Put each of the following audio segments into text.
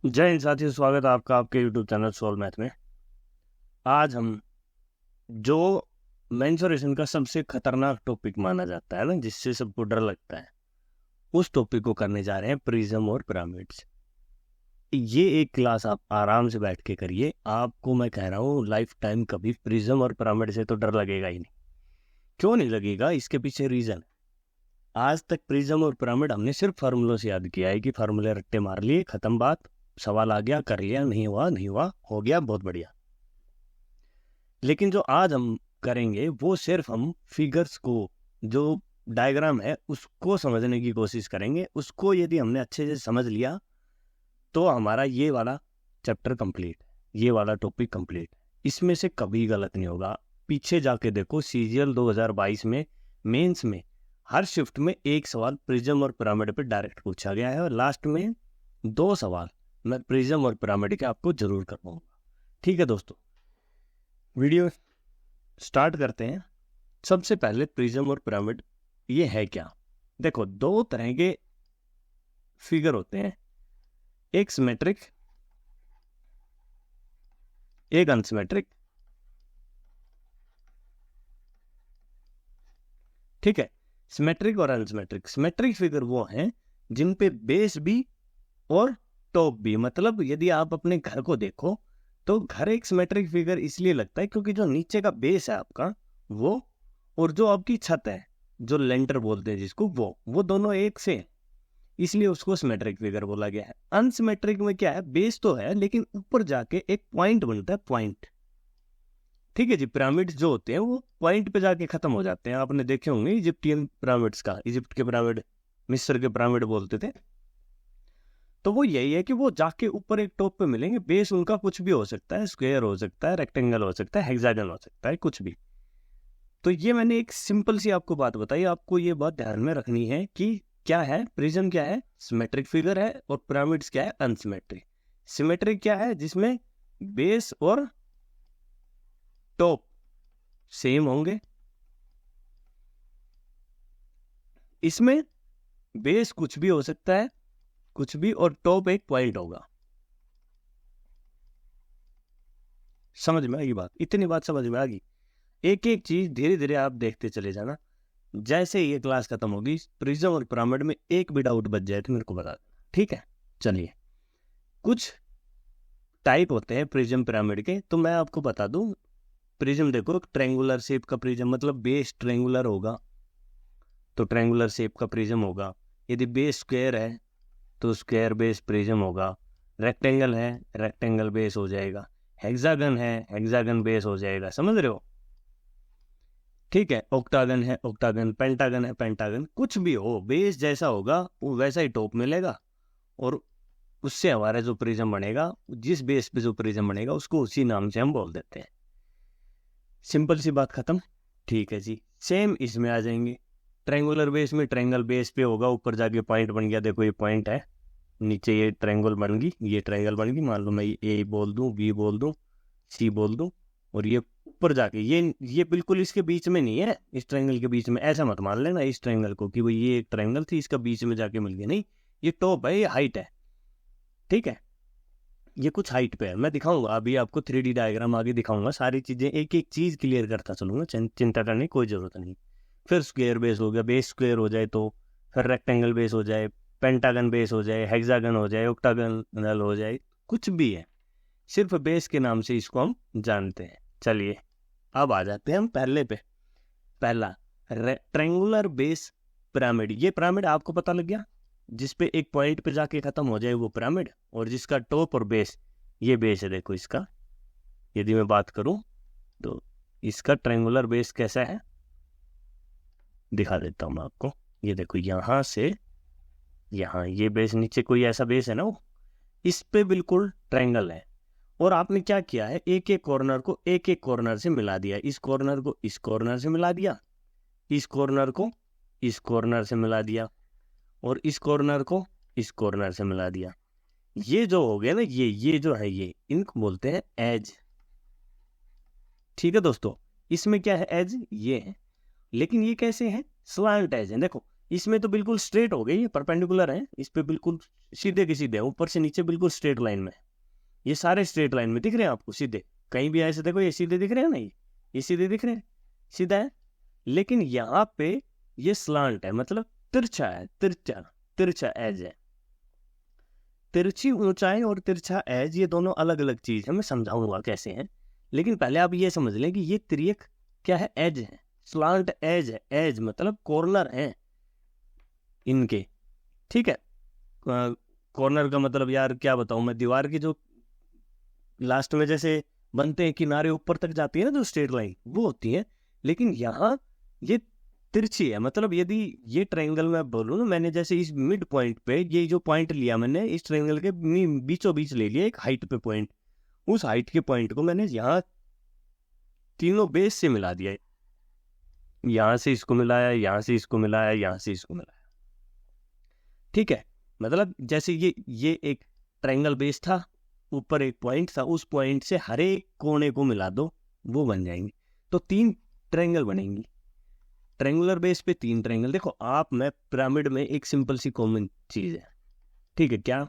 जय हिंद साथियों, स्वागत है आपका आपके YouTube चैनल सोल मैथ में। आज हम जो मेंसुरेशन का सबसे खतरनाक टॉपिक माना जाता है ना, जिससे सबको डर लगता है, उस टॉपिक को करने जा रहे हैं, प्रिज्म और पिरामिड्स। ये एक क्लास आप आराम से बैठ के करिए। आपको मैं कह रहा हूँ, लाइफ टाइम कभी प्रिज्म और पिरामिड से तो डर लगेगा ही नहीं। क्यों नहीं लगेगा? इसके पीछे रीजन है। आज तक प्रिज्म और पिरामिड हमने सिर्फ फार्मूलों से याद किया है कि फार्मूले रट्टे मार लिए, खत्म बात, सवाल आ गया, कर लिया, नहीं हुआ नहीं हुआ, हो गया, बहुत बढ़िया। लेकिन जो आज हम करेंगे वो सिर्फ हम फिगर्स को, जो डायग्राम है उसको समझने की कोशिश करेंगे। उसको यदि हमने अच्छे से समझ लिया तो हमारा ये वाला चैप्टर कंप्लीट, ये वाला टॉपिक कंप्लीट। इसमें से कभी गलत नहीं होगा। पीछे जाके देखो, सीजीएल 2022 में मेंस में हर शिफ्ट में एक सवाल प्रिज्म और पिरामिड पे डायरेक्ट पूछा गया है, और लास्ट में 2 सवाल मैं प्रिज्म और पिरामिड के आपको जरूर करवाऊंगा। ठीक है दोस्तों, वीडियो स्टार्ट करते हैं। सबसे पहले प्रिज्म और पिरामिड ये है क्या? देखो, 2 तरह के फिगर होते हैं, एक सिमेट्रिक, एक अनसिमेट्रिक। ठीक है, सिमेट्रिक और अनसिमेट्रिक। सिमेट्रिक फिगर वो हैं जिन पे बेस भी और टॉप भी, मतलब यदि आप अपने घर को देखो तो घर एक सिमेट्रिक फिगर इसलिए लगता है क्योंकि जो नीचे का बेस है आपका वो, और जो आपकी छत है, जो लेंटर बोलते हैं जिसको, वो दोनों एक से हैं, इसलिए उसको सिमेट्रिक फिगर बोला गया है। अनसिमेट्रिक में क्या है, बेस तो है लेकिन ऊपर जाके एक पॉइंट बनता है, पॉइंट। ठीक है जी, पिरामिड्स जो होते हैं वो पॉइंट पे जाके खत्म हो जाते हैं। आपने देखे होंगे इजिप्टियन पिरामिड्स का, इजिप्ट के पिरामिड, मिस्र के पिरामिड बोलते थे, तो वो यही है कि वो जाके ऊपर एक टॉप पे मिलेंगे। बेस उनका कुछ भी हो सकता है, स्क्वायर हो सकता है, रेक्टेंगल हो सकता है, हेक्सागन हो सकता है, कुछ भी। तो ये मैंने एक सिंपल सी आपको बात बताई, आपको ये बात ध्यान में रखनी है कि क्या है प्रिज्म, क्या है सिमेट्रिक फिगर है, और पिरामिड्स क्या है अनसिमेट्रिक। सिमेट्रिक क्या है, जिसमें बेस और टॉप सेम होंगे। इसमें बेस कुछ भी हो सकता है, कुछ भी, और टॉप एक पॉइंट होगा। समझ में आई बात? इतनी बात समझ में आ गई? एक एक चीज धीरे धीरे आप देखते चले जाना। जैसे ये क्लास खत्म होगी, प्रिज्म और पिरामिड में एक भी डाउट बच जाए तो मेरे को बता देना, ठीक है? चलिए, कुछ टाइप होते हैं प्रिज्म पिरामिड के, तो मैं आपको बता दूं। प्रिज्म देखो, ट्रायंगुलर शेप का प्रिज्म, मतलब बेस ट्रायंगुलर होगा तो ट्रायंगुलर शेप का प्रिज्म होगा। यदि बेस स्क्वायर है तो स्क्वायर बेस प्रिज्म होगा। रेक्टेंगल है, रेक्टेंगल बेस हो जाएगा। हेक्सागन है, हेक्सागन बेस हो जाएगा। समझ रहे हो? ठीक है, ऑक्टागन है, ऑक्टागन, पेंटागन है, पेंटागन। कुछ भी हो, बेस जैसा होगा वो वैसा ही टॉप मिलेगा, और उससे हमारा जो प्रिज्म बनेगा, जिस बेस पे जो प्रिज्म बनेगा उसको उसी नाम से हम बोल देते हैं। सिंपल सी बात खत्म। ठीक है जी, सेम इसमें आ जाएंगे। ट्रायंगुलर बेस में ट्रायंगल बेस पे होगा, ऊपर जाके पॉइंट बन गया। देखो ये पॉइंट है, नीचे ये ट्रायंगल बन गई, ये ट्रायंगल बन गई। मान लो मैं ए बोल दूं, बी बोल दूं, सी बोल दूं, और ये ऊपर जाके ये बिल्कुल इसके बीच में नहीं है, इस ट्रायंगल के बीच में। ऐसा मत मान लेना इस ट्रायंगल को कि भाई ये एक ट्रायंगल थी, इसका बीच में जाके मिल गया, नहीं। ये टॉप है, ये हाइट है। ठीक है, ये कुछ हाइट पे है। मैं दिखाऊंगा अभी आपको 3D डायग्राम आगे दिखाऊंगा, सारी चीजें एक एक चीज क्लियर करता चलूंगा, चिंता करने की कोई जरूरत नहीं। फिर स्क्वायर बेस हो गया, बेस स्क्वायर हो जाए तो फिर रेक्टेंगल बेस हो जाए, पेंटागन बेस हो जाए, हेक्सागन हो जाए, ऑक्टागोनल हो जाए, कुछ भी है, सिर्फ बेस के नाम से इसको हम जानते हैं। चलिए, अब आ जाते हैं हम पहले पे। पहला, ट्रायंगुलर बेस पिरामिड। ये पिरामिड आपको पता लग गया, जिसपे एक पॉइंट पे जाके खत्म हो जाए वो पिरामिड, और जिसका टॉप और बेस, ये बेस है। देखो इसका, यदि मैं बात करूं तो इसका ट्रायंगुलर बेस कैसा है दिखा देता हूं मैं आपको। ये देखो, यहां से यहाँ ये बेस, नीचे कोई ऐसा बेस है ना, वो इस पे बिल्कुल ट्रायंगल है। और आपने क्या किया है, एक एक कॉर्नर को एक एक कॉर्नर से मिला दिया। इस कॉर्नर को इस कॉर्नर से मिला दिया, इस कॉर्नर को इस कॉर्नर से मिला दिया, और इस कॉर्नर को इस कॉर्नर से मिला दिया। ये जो हो गया ना, ये जो है, ये इनको बोलते हैं एज। ठीक है दोस्तों, इसमें क्या है, एज ये है। लेकिन ये कैसे है, स्लैंट एज है। देखो, इसमें तो बिल्कुल स्ट्रेट हो गई, ये परपेंडिकुलर है, इस पे बिल्कुल सीधे के सीधे, ऊपर से नीचे बिल्कुल स्ट्रेट लाइन में। ये सारे स्ट्रेट लाइन में दिख रहे हैं आपको सीधे, कहीं भी ऐसे देखो ये सीधे दिख रहे हैं ना, ये सीधे दिख रहे हैं, सीधा है। लेकिन यहाँ पे ये स्लांट है, मतलब तिरछा है, तिरछा एज है। तिरछी ऊंचाई और तिरछा एज ये दोनों अलग अलग चीज है, मैं समझाऊंगा कैसे है। लेकिन पहले आप ये समझ लें कि ये तिर्यक क्या है, एज है, स्लांट एज है, एज मतलब कॉर्नर है इनके, ठीक है। कॉर्नर का मतलब यार क्या बताऊं मैं, दीवार की जो लास्ट में जैसे बनते हैं किनारे ऊपर तक जाती है ना जो स्ट्रेट लाइन, वो होती है। लेकिन यहाँ ये तिरछी है, मतलब यदि ये ट्रायंगल में बोलूँ ना, मैंने जैसे इस मिड पॉइंट पे ये जो पॉइंट लिया मैंने इस ट्रायंगल के बीचों बीच ले लिया एक हाइट पे पॉइंट, उस हाइट के पॉइंट को मैंने यहाँ तीनों बेस से मिला दिया, यहाँ से इसको मिलाया, यहाँ से इसको मिलाया, यहाँ से इसको मिलाया, ठीक है। मतलब जैसे ये एक ट्रायंगल बेस था, ऊपर एक पॉइंट था, उस पॉइंट से हर एक कोने को मिला दो, वो बन जाएंगे, तो 3 ट्रायंगल बनेंगी। ट्रायंगुलर बेस पे 3 ट्रायंगल। देखो आप, मैं पिरामिड में एक सिंपल सी कॉमन चीज है, ठीक है, क्या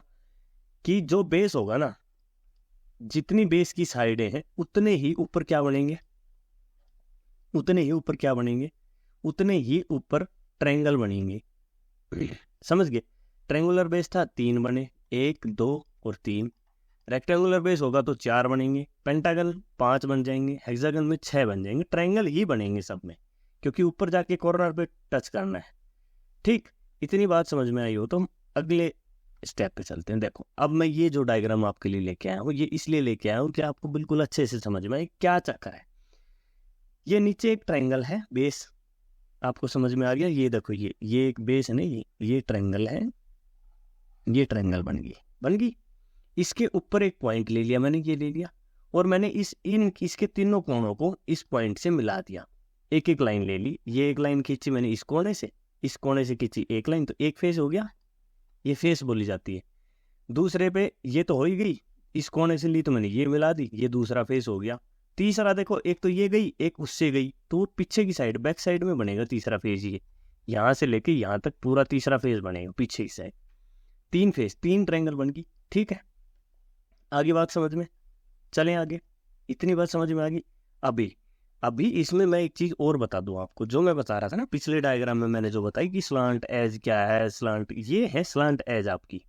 कि जो बेस होगा ना, जितनी बेस की साइडें हैं उतने ही ऊपर क्या बनेंगे, उतने ही ऊपर क्या बनेंगे, उतने ही ऊपर ट्रायंगल बनेंगे, समझ गए। ट्रायंगुलर बेस था 3 बने, 1 2 और 3। रेक्टेंगुलर बेस होगा तो 4 बनेंगे, पेंटागन 5 बन जाएंगे, हेक्सागन में 6 बन जाएंगे, ट्रायंगल ही बनेंगे सब में, क्योंकि ऊपर जाके कॉर्नर पे टच करना है, ठीक। इतनी बात समझ में आई हो तो हम अगले स्टेप पे चलते हैं। देखो अब मैं ये जो डायग्राम आपके लिए लेके आया हूँ, ये इसलिए लेके आया हूँ कि आपको बिल्कुल अच्छे से समझ में आए क्या चक्कर है। ये नीचे एक ट्रायंगल है, बेस आपको समझ में आ गया। ये देखो ये एक बेस है ना, ये ट्रायंगल है, ये ट्रायंगल बन गई। इसके ऊपर एक पॉइंट ले लिया मैंने, ये ले लिया, और मैंने इसके तीनों कोनों को इस पॉइंट से मिला दिया, एक एक लाइन ले ली। ये एक लाइन खींची मैंने इस कोने से खींची एक लाइन, तो एक फेस हो गया, ये फेस बोली जाती है। दूसरे पे ये तो हो ही गई, इस कोने से ली तो मैंने ये मिला दी, ये दूसरा फेस हो गया। तीसरा देखो, एक तो ये गई, एक उससे गई, तो पीछे की साइड बैक साइड में बनेगा तीसरा फेस, ये यहाँ से लेके यहाँ तक पूरा तीसरा फेस बनेगा पीछे की साइड। 3 फेस, 3 ट्रायंगल बन गई, ठीक है। आगे बात समझ में, चलें आगे। इतनी बात समझ में आ गई। अभी इसमें मैं एक चीज और बता दूं आपको, जो मैं बता रहा था ना पिछले डायग्राम में, मैंने जो बताई कि स्लांट एज क्या है, स्लांट ये है, स्लांट एज आपकी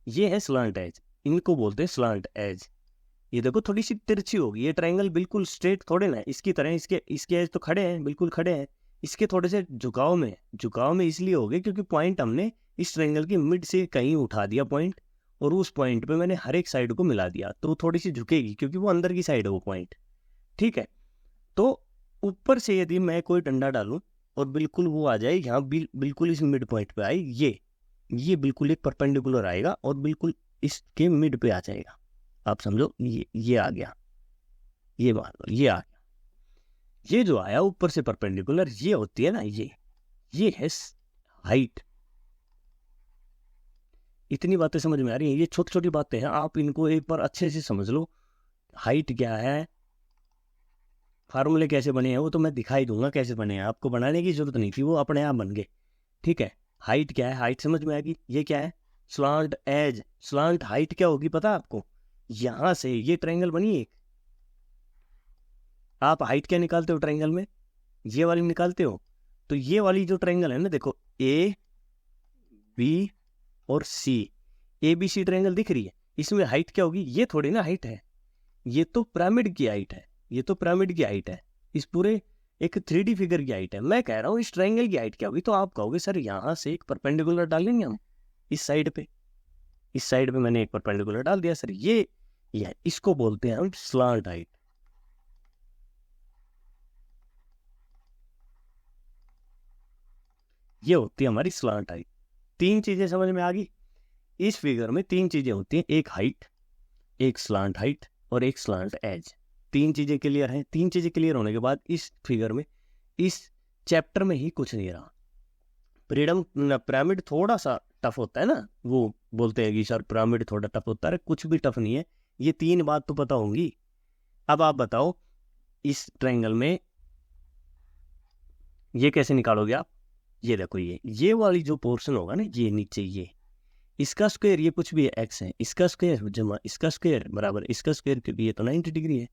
ये है, स्लांट एज इनको बोलते हैं, स्लांट एज। ये देखो थोड़ी सी तिरछी होगी, ये ट्रायंगल बिल्कुल स्ट्रेट थोड़े ना इसकी तरह, इसके एज तो खड़े हैं, बिल्कुल खड़े हैं, इसके थोड़े से झुकाव में इसलिए हो गए क्योंकि पॉइंट हमने इस ट्रायंगल की मिड से कहीं उठा दिया पॉइंट, और उस पॉइंट पे मैंने हर एक साइड को मिला दिया, तो थोड़ी सी झुकेगी क्योंकि वो अंदर की साइड है वो पॉइंट, ठीक है। तो ऊपर से यदि मैं कोई डंडा डालूं और बिल्कुल वो आ जाए यहाँ, बिल्कुल इस मिड पॉइंट पे आए, ये बिल्कुल एक परपेंडिकुलर आएगा और बिल्कुल इसके मिड पे आ जाएगा, आप समझो ये आ गया, ये मान लो ये आ गया, ये जो आया ऊपर से परपेंडिकुलर, ये होती है ना, ये है हाइट। इतनी बातें समझ में आ रही हैं, ये छोटी छोटी बातें हैं, आप इनको एक बार अच्छे से समझ लो। हाइट क्या है, फार्मूले कैसे बने हैं वो तो मैं दिखाई दूंगा कैसे बने हैं, आपको बनाने की जरूरत नहीं थी, वो अपने आप बन गए, ठीक है। हाइट क्या है, हाइट समझ में आएगी। ये क्या है, स्लांट एज। स्लांट हाइट क्या होगी पता है आपको, यहां से ये ट्रायंगल बनी एक, आप हाइट क्या निकालते हो ट्रायंगल में, ये वाली निकालते हो, तो ये वाली जो ट्रायंगल है ना, देखो ए बी और सी, ABC ट्रायंगल दिख रही है, इसमें हाइट क्या होगी, ये थोड़ी ना हाइट है, ये तो पिरामिड की हाइट है, ये तो पिरामिड की हाइट है, इस पूरे एक 3D फिगर की हाइट है। मैं कह रहा हूँ इस ट्रायंगल की हाइट क्या होगी, तो आप कहोगे सर यहाँ से एक परपेंडिकुलर डालेंगे हम इस साइड पे मैंने एक परपेंडिकुलर डाल दिया सर, ये इसको बोलते हैं हम स्लांट हाइट। ये होती है हमारी स्लांट हाइट। 3 चीजें समझ में आ गई। इस फिगर में 3 चीजें होती हैं, एक हाइट, एक स्लांट हाइट और एक स्लांट एज। 3 चीजें क्लियर हैं। 3 चीजें क्लियर होने के बाद इस फिगर में, इस चैप्टर में ही कुछ नहीं रहा। पिरामिड थोड़ा सा टफ होता है ना, वो बोलते हैं कि सर पिरामिड थोड़ा टफ होता है, कुछ भी टफ नहीं है, ये 3 बात तो पता होंगी। अब आप बताओ इस ट्रायंगल में ये कैसे निकालोगे आप, ये देखो ये वाली जो पोर्शन होगा ना, ये नीचे ये, इसका स्क्वायर, ये कुछ भी है एक्स है, इसका स्क्वायर जमा इसका स्क्वायर बराबर इसका स्क्वायर, क्योंकि ये तो 90 डिग्री है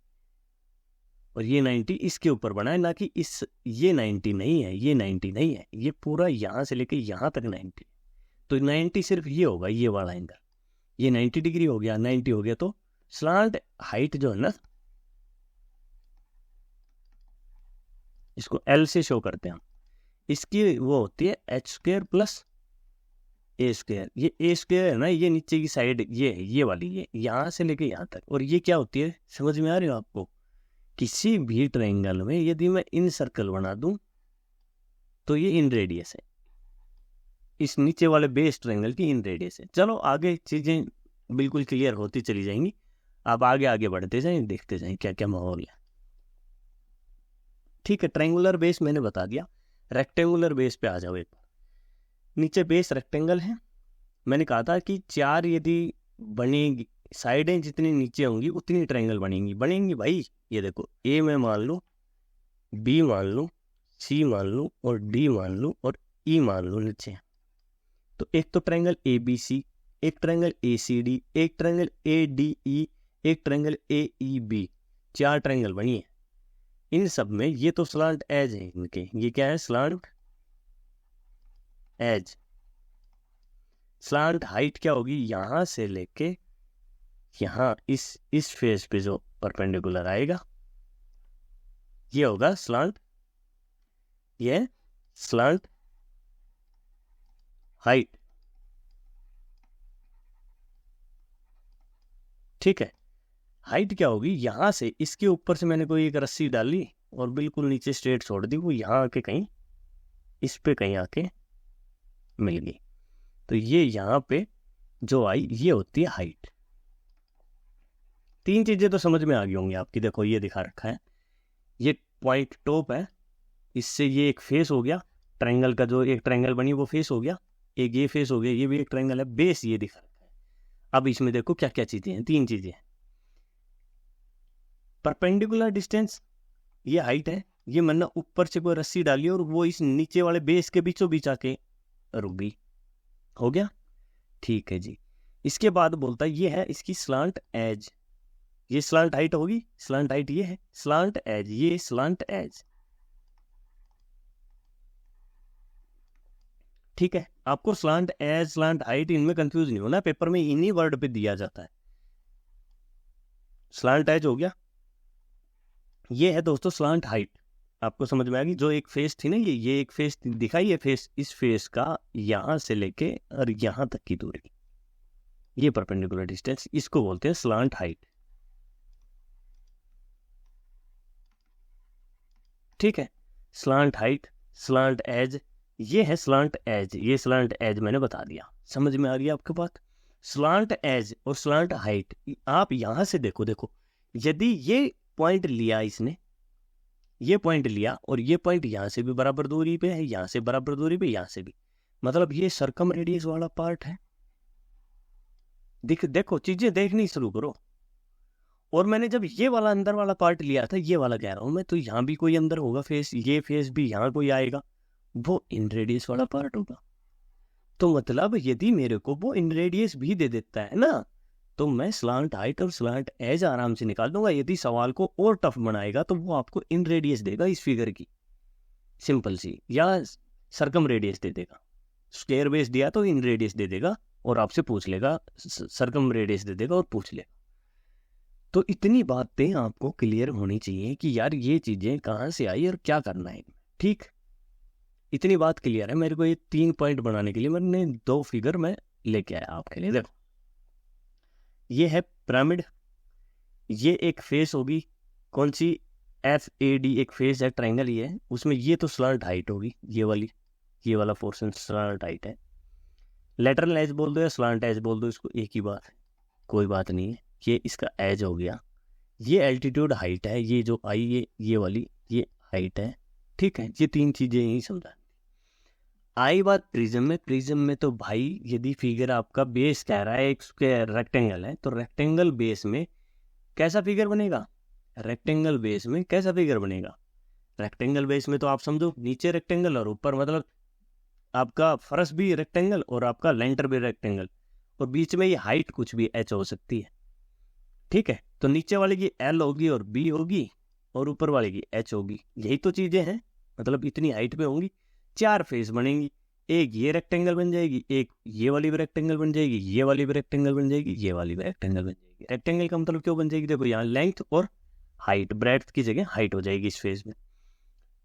और ये 90 इसके ऊपर बना है, ना कि इस, ये 90 नहीं है, ये 90 नहीं है, ये पूरा यहाँ से लेके यहाँ तक 90। तो 90 सिर्फ ये होगा, ये वाला एंगल, ये 90 डिग्री हो गया, 90 हो गया। तो स्लांट हाइट जो है ना, इसको एल से शो करते हैं हम, इसकी वो होती है H square plus A square. ये ए स्क्वायर है ना, ये नीचे की साइड ये है, ये वाली, ये यहाँ से लेके यहाँ तक। और ये क्या होती है, समझ में आ रही हो आपको? किसी भी ट्रायंगल में यदि मैं इन सर्कल बना दूं तो ये इन रेडियस है, इस नीचे वाले बेस ट्रायंगल की इन रेडियस है। चलो आगे चीजें बिल्कुल क्लियर होती चली जाएंगी, आप आगे आगे बढ़ते जाएं, देखते जाएं क्या क्या माहौल है। ठीक है, ट्रायंगुलर बेस मैंने बता दिया। रेक्टेंगुलर बेस पे आ जाओ एक बार। नीचे बेस रेक्टेंगल है, मैंने कहा था कि 4 यदि बनेगी, साइडें जितनी नीचे होंगी उतनी ट्रायंगल बनेंगी भाई। ये देखो, ए में मान लूँ, बी मान लूँ, सी मान लूँ और डी मान लूँ और ई मान लूँ नीचे। तो एक तो ट्रायंगल ए बी सी, एक ट्रायंगल ए सी डी, एक ट्रायंगल ए डी ई, एक triangle A E B, 4 triangle बनी है। इन सब में ये तो स्लांट एज है इनके, ये क्या है, स्लांट एज। स्लांट हाइट क्या होगी, यहां से लेके यहां इस फेस पे जो परपेंडिकुलर आएगा ये होगा स्लांट, ये स्लांट हाइट। ठीक है, हाइट क्या होगी, यहां से इसके ऊपर से मैंने कोई एक रस्सी डाली और बिल्कुल नीचे स्ट्रेट छोड़ दी, वो यहां आके कहीं इस पे कहीं आके मिल गई, तो ये यहां पे जो आई ये होती है हाइट। 3 चीजें तो समझ में आ गई होंगी आपकी। देखो ये दिखा रखा है, ये पॉइंट टॉप है, इससे ये एक फेस हो गया ट्रायंगल का, जो एक ट्रायंगल बनी वो फेस हो गया, एक ये फेस हो गया, ये भी एक ट्रायंगल है, बेस ये दिखा रखा है। अब इसमें देखो क्या क्या चीजें हैं, 3 चीजें हैं। परपेंडिकुलर डिस्टेंस, ये हाइट है, ये मैंने ऊपर से कोई रस्सी डाली और वो इस नीचे वाले बेस के बीचों बीच आके रुक गई, हो गया। ठीक है जी, इसके बाद बोलता है ये है इसकी स्लांट एज, ये स्लांट हाइट होगी, स्लांट हाइट ये है, स्लांट एज, ये स्लांट एज। ठीक है, आपको स्लांट एज, स्लांट हाइट, इनमें कंफ्यूज नहीं होना, पेपर में इन्हीं वर्ड पे दिया जाता है। स्लांट एज हो गया, ये है दोस्तों स्लांट हाइट। आपको समझ में आ गई, जो एक फेस थी ना, ये एक फेस दिखाई है, फेस, इस फेस का यहां से लेके और यहां तक की दूरी, ये परपेंडिकुलर डिस्टेंस, इसको बोलते हैं स्लांट हाइट। ठीक है, स्लांट हाइट, स्लांट एज, ये है स्लांट एज, ये स्लांट एज मैंने बता दिया। समझ में आ गई आपके बात? स्लांट एज और स्लांट हाइट, आप यहां से देखो, यदि ये पॉइंट लिया इसने, ये पॉइंट लिया और ये पॉइंट यहां से भी बराबर दूरी पे है, यहां से बराबर दूरी पे, यहां से भी, मतलब ये सर्कम रेडियस वाला पार्ट है। देखो चीजें देखनी शुरू करो। और मैंने जब ये वाला अंदर वाला पार्ट लिया था, ये वाला कह रहा हूं मैं, तो यहाँ भी कोई अंदर होगा फेस, ये फेस भी यहाँ कोई आएगा, वो इन रेडियस वाला पार्ट होगा। तो मतलब यदि मेरे को वो इन रेडियस भी दे देता है ना, तो मैं स्लांट हाइट और स्लांट एज आराम से निकाल दूंगा। यदि सवाल को और टफ बनाएगा तो वो आपको इन रेडियस देगा इस फिगर की, सिंपल सी, या सर्कम रेडियस दे देगा। स्क्वायर बेस दिया तो इन रेडियस दे देगा और आपसे पूछ लेगा, सर्कम रेडियस दे देगा और पूछ लेगा। तो इतनी बातें आपको क्लियर होनी चाहिए कि यार ये चीजें कहाँ से आई और क्या करना है। ठीक, इतनी बात क्लियर है। मेरे को ये 3 पॉइंट बनाने के लिए मैंने 2 फिगर में लेके आया आपके लिए। देखो, ये है पिरामिड, ये एक फेस होगी, कौन सी, FAD, एक फेस है, ट्रायंगल ये है, उसमें ये तो स्लांट हाइट होगी, ये वाली, ये वाला पोर्शन स्लांट हाइट है। लेटरल एज बोल दो या स्लांट एज बोल दो, इसको एक ही बात है, कोई बात नहीं है। ये इसका एज हो गया, ये एल्टीट्यूड हाइट है, ये जो आई ये वाली ये हाइट है। ठीक है, ये 3 चीजें ही समझा। आई बात प्रिज्म में तो भाई यदि फिगर आपका बेस कह रहा है एक स्क्वायर रेक्टेंगल है, तो रेक्टेंगल बेस में कैसा फिगर बनेगा, रेक्टेंगल बेस में कैसा फिगर बनेगा, रेक्टेंगल बेस में तो आप समझो नीचे रेक्टेंगल और ऊपर मतलब आपका फर्श भी रेक्टेंगल और आपका लेंटर भी रेक्टेंगल, और बीच में ये हाइट कुछ भी h हो सकती है, ठीक है। तो नीचे वाले की l होगी और b होगी, और ऊपर वाले की h होगी। यही तो चीजें हैं, मतलब इतनी हाइट पे होंगी, 4 फेस बनेंगी। एक ये रेक्टेंगल बन जाएगी, एक ये वाली भी रेक्टेंगल बन जाएगी, ये वाली भी रेक्टेंगल बन जाएगी, ये वाली भी रेक्टेंगल बन जाएगी। रेक्टेंगल का मतलब क्यों बन जाएगी, देखो यहाँ लेंथ और हाइट, ब्रेड्थ की जगह हाइट हो जाएगी इस फेस में।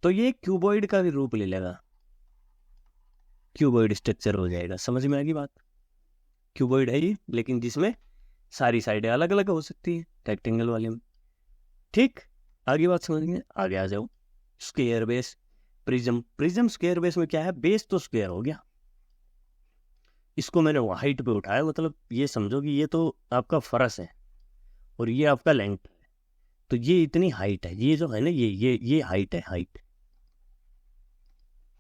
तो ये क्यूबॉइड का भी रूप ले लेगा, क्यूबॉइड स्ट्रक्चर हो जाएगा। समझ में आ गई बात? क्यूबॉइड है ये, लेकिन जिसमें सारी साइडें अलग अलग हो सकती है रेक्टेंगल वाले में, ठीक। आगे बात समझ में, आगे आ जाओ। Square base, prism. Prism square base में क्या है, बेस तो स्क्वायर हो गया, इसको मैंने हाइट पे उठाया, मतलब ये समझो कि ये तो आपका फर्श है और ये आपका लेंथ है, तो ये इतनी हाइट है, ये जो है ना ये हाइट है, हाइट,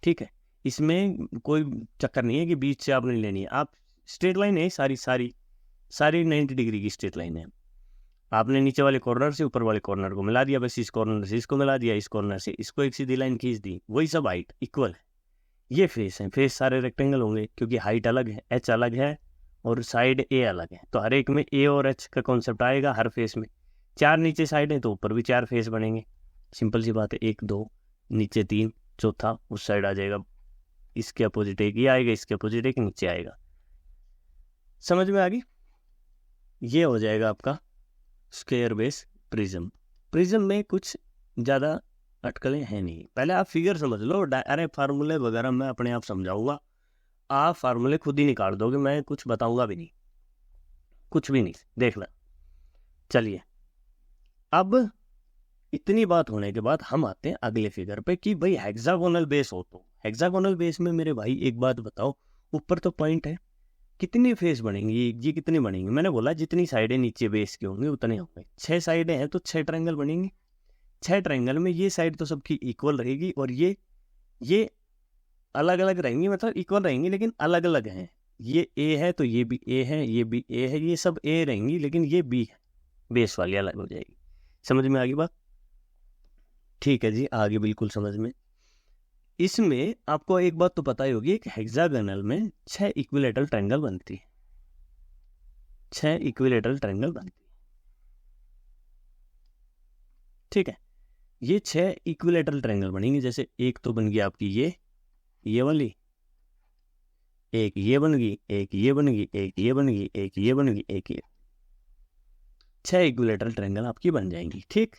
ठीक है। इसमें कोई चक्कर नहीं है कि बीच से आपने लेनी है, आप स्ट्रेट लाइन है, सारी सारी सारी 90 डिग्री की स्ट्रेट लाइन है। आपने नीचे वाले कॉर्नर से ऊपर वाले कॉर्नर को मिला दिया, बस इस कॉर्नर से इसको मिला दिया, इस कॉर्नर से इसको एक सीधी लाइन खींच दी, वही सब हाइट इक्वल है। ये फेस है, फेस सारे रेक्टेंगल होंगे क्योंकि हाइट अलग है, एच अलग है और साइड ए अलग है, तो हर एक में ए और एच का कॉन्सेप्ट आएगा हर फेस में। 4 नीचे साइड है तो ऊपर भी 4 फेस बनेंगे, सिंपल सी बात है। 1 2 नीचे 3, चौथा उस साइड आ जाएगा, इसके अपोजिट एक ये आएगा, इसके अपोजिट एक नीचे आएगा। समझ में आ गई? ये हो जाएगा आपका स्क्वायर बेस प्रिज्म। प्रिज्म में कुछ ज़्यादा अटकलें हैं नहीं, पहले आप फिगर समझ लो। अरे फार्मूले वगैरह मैं अपने आप समझाऊंगा, आप फार्मूले खुद ही निकाल दोगे, मैं कुछ बताऊंगा भी नहीं, कुछ भी नहीं, देखना। चलिए, अब इतनी बात होने के बाद हम आते हैं अगले फिगर पे कि भाई हेक्सागोनल बेस हो, तो हेक्सागोनल बेस में मेरे भाई एक बात बताओ, ऊपर तो पॉइंट है, कितनी फेस बनेंगी, ये कितनी बनेंगी? मैंने बोला जितनी साइडें नीचे बेस की होंगी उतने होंगे। 6 साइडें हैं तो 6 ट्रायंगल बनेंगी। 6 ट्रायंगल में ये साइड तो सबकी इक्वल रहेगी और ये अलग अलग रहेंगी, मतलब इक्वल रहेंगी लेकिन अलग अलग हैं। ये ए है तो ये भी ए है, ये भी ए है, ये सब ए रहेंगी लेकिन ये बी है, बेस वाली अलग हो जाएगी। समझ में आ गई बात? ठीक है जी, आगे बिल्कुल समझ में। इसमें आपको एक बात तो पता ही होगी, एक हेक्सागोनल में 6 इक्विलेटरल ट्रायंगल बनती है, 6 इक्विलेटरल ट्रायंगल बनती है, ठीक है। ये 6 इक्विलेटरल ट्रायंगल बनेंगे, जैसे एक तो बन गई आपकी ये वाली, एक ये बन गई, एक ये बन गई, एक ये बन गई, एक ये बन गई, एक ये, 6 इक्विलेटरल ट्रायंगल आपकी बन जाएंगी, ठीक।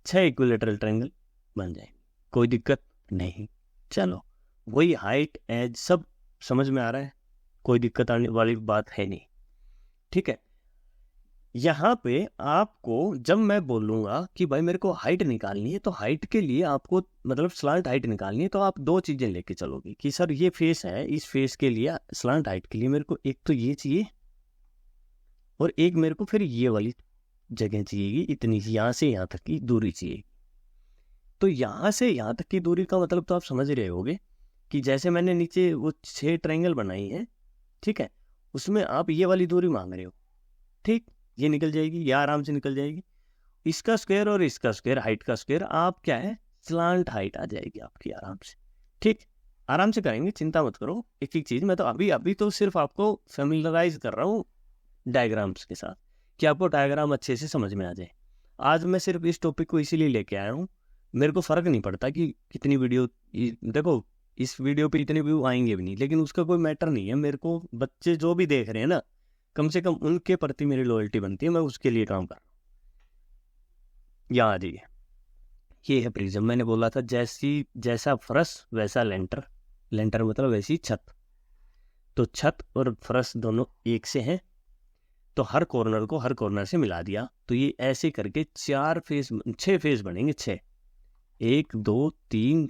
6 इक्विलेटरल ट्रायंगल बन जाएंगे, कोई दिक्कत नहीं। चलो, वही हाइट एज सब समझ में आ रहा है, कोई दिक्कत आने वाली बात है नहीं, ठीक है। यहाँ पे आपको जब मैं बोलूंगा कि भाई मेरे को हाइट निकालनी है, तो हाइट के लिए आपको मतलब स्लांट हाइट निकालनी है, तो आप 2 चीजें लेके चलोगे कि सर ये फेस है, इस फेस के लिए स्लांट हाइट के लिए मेरे को एक तो ये चाहिए और एक मेरे को फिर ये वाली जगह चाहिए, इतनी सी यहाँ से यहाँ तक की दूरी चाहिए। तो यहाँ से यहाँ तक की दूरी का मतलब तो आप समझ रहे होगे कि जैसे मैंने नीचे वो 6 ट्रायंगल बनाई है, ठीक है, उसमें आप ये वाली दूरी मांग रहे हो, ठीक। ये निकल जाएगी, ये आराम से निकल जाएगी। इसका स्क्वायर और इसका स्क्वायर, हाइट का स्क्वायर, आप क्या है स्लांट हाइट आ जाएगी आपकी आराम से, ठीक। आराम से करेंगे, चिंता मत करो। एक एक चीज मैं तो अभी तो सिर्फ आपको फेमिलराइज कर रहा हूँ डायग्राम्स के साथ कि आपको डायग्राम अच्छे से समझ में आ जाए। आज मैं सिर्फ इस टॉपिक को इसीलिए लेके आया हूँ, मेरे को फर्क नहीं पड़ता कि कितनी वीडियो, देखो इस वीडियो पे इतने व्यू आएंगे भी नहीं, लेकिन उसका कोई मैटर नहीं है। मेरे को बच्चे जो भी देख रहे हैं ना, कम से कम उनके प्रति मेरी लॉयल्टी बनती है, मैं उसके लिए काम कर रहा हूँ। यहाँ आ जाइए, ये है प्रिज्म। मैंने बोला था जैसा फर्श वैसा लेंटर, लेंटर मतलब वैसी छत, तो छत और फर्श दोनों एक से हैं, तो हर कॉर्नर को हर कॉर्नर से मिला दिया, तो ये ऐसे करके 6 फेस बनेंगे। 6, 1 2 3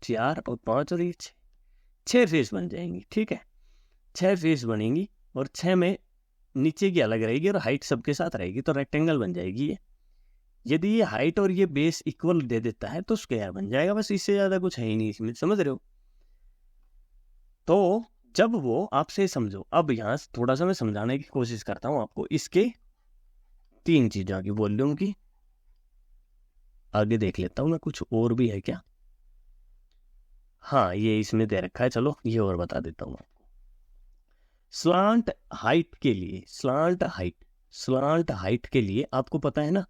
4 और 5 और ये 6 फेस बन जाएंगी, ठीक है। 6 फेस बनेंगी और 6 में नीचे की अलग रहेगी और हाइट सबके साथ रहेगी, तो रेक्टेंगल बन जाएगी ये। यदि ये हाइट और ये बेस इक्वल दे देता है तो स्क्वायर बन जाएगा, बस इससे ज्यादा कुछ है ही नहीं इसमें, समझ रहे हो? तो जब वो आपसे समझो, अब यहाँ थोड़ा सा मैं समझाने की कोशिश करता हूँ आपको इसके 3 चीजों की, वॉल्यूम की, आगे देख लेता हूँ मैं कुछ और भी है क्या। हाँ ये इसमें दे रखा है, चलो ये और बता देता हूँ आपको। स्लांट हाइट के लिए, स्लांट हाइट के लिए आपको पता है ना,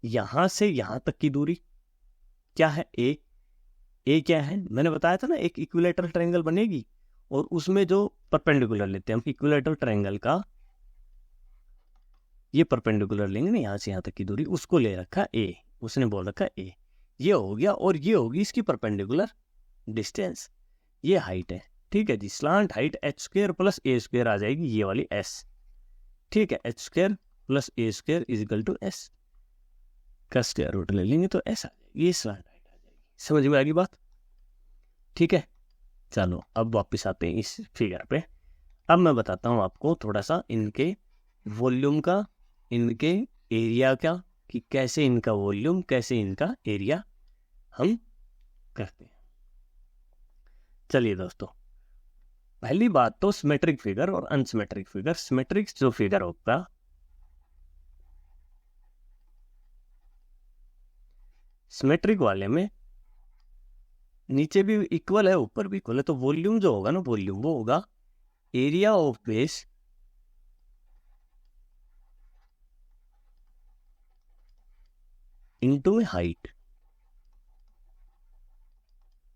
यहां से यहां तक की दूरी क्या है, ए क्या है, मैंने बताया था ना, एक इक्विलेटरल ट्रायंगल बनेगी और उसमें जो परपेंडिकुलर लेते हैं हम इक्विलेटरल ट्रायंगल का, ये परपेंडिकुलर लेंगे ना यहां से यहां तक की दूरी, उसको ले रखा ए, उसने बोल रखा ए, ये हो गया, और ये होगी इसकी परपेंडिकुलर डिस्टेंस, ये हाइट है। ठीक है जी, slant height H square plus A square आ जाएगी, ये वाली एस। ठीक है, H square plus A square is equal to S का स्क्वायर रूट ले लेंगे तो एस आ जाएगी, ये स्लांट हाइट आ जाएगी। समझ में आ गई बात? ठीक है, चलो अब वापस आते हैं इस फिगर पे। अब मैं बताता हूँ आपको थोड़ा सा इनके वॉल्यूम का, इनके एरिया का, कि कैसे इनका वॉल्यूम कैसे इनका एरिया हम करते हैं। चलिए दोस्तों, पहली बात तो सिमेट्रिक फिगर और अनसिमेट्रिक फिगर। सिमेट्रिक जो फिगर होगा, सिमेट्रिक वाले में नीचे भी इक्वल है ऊपर भी इक्वल है, तो वॉल्यूम जो होगा ना, वॉल्यूम वो होगा area of base into height.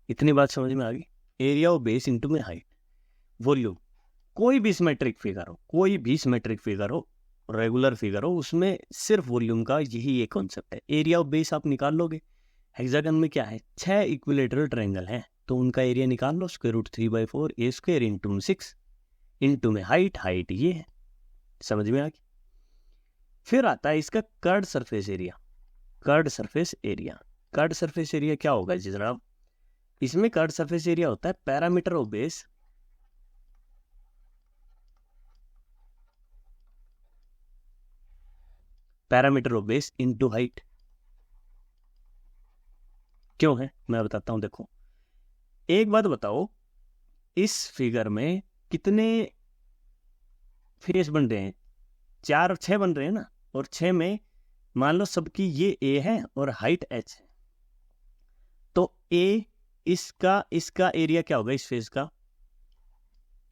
इतनी बात समझ में आ गई? एरिया ऑफ बेस इनटू में हाइट, वॉल्यूम। कोई भी सिमेट्रिक फिगर हो, कोई भी सिमेट्रिक फिगर हो, रेगुलर फिगर हो, उसमें सिर्फ वॉल्यूम का यही एक कॉन्सेप्ट है। एरिया ऑफ बेस आप निकाल लोगे, हेक्सागन में क्या है, 6 इक्विलेटरल ट्रायंगल हैं, तो उनका एरिया निकाल लो, square root 3/4 A square into 6 into में हाइट ये है। समझ में आ गई? फिर आता है इसका curd surface area. Curved surface area, curved surface area क्या होगा जी जनाब? इसमें कर्ड सरफेस एरिया होता है parameter of base into height. क्यों है मैं बताता हूं, देखो एक बात बताओ, इस फिगर में कितने फेस बन रहे हैं? 4 और 6 बन रहे हैं ना, और 6 में मान लो सबकी ये ए है और हाइट एच है, तो ए इसका एरिया क्या होगा इस फेस का?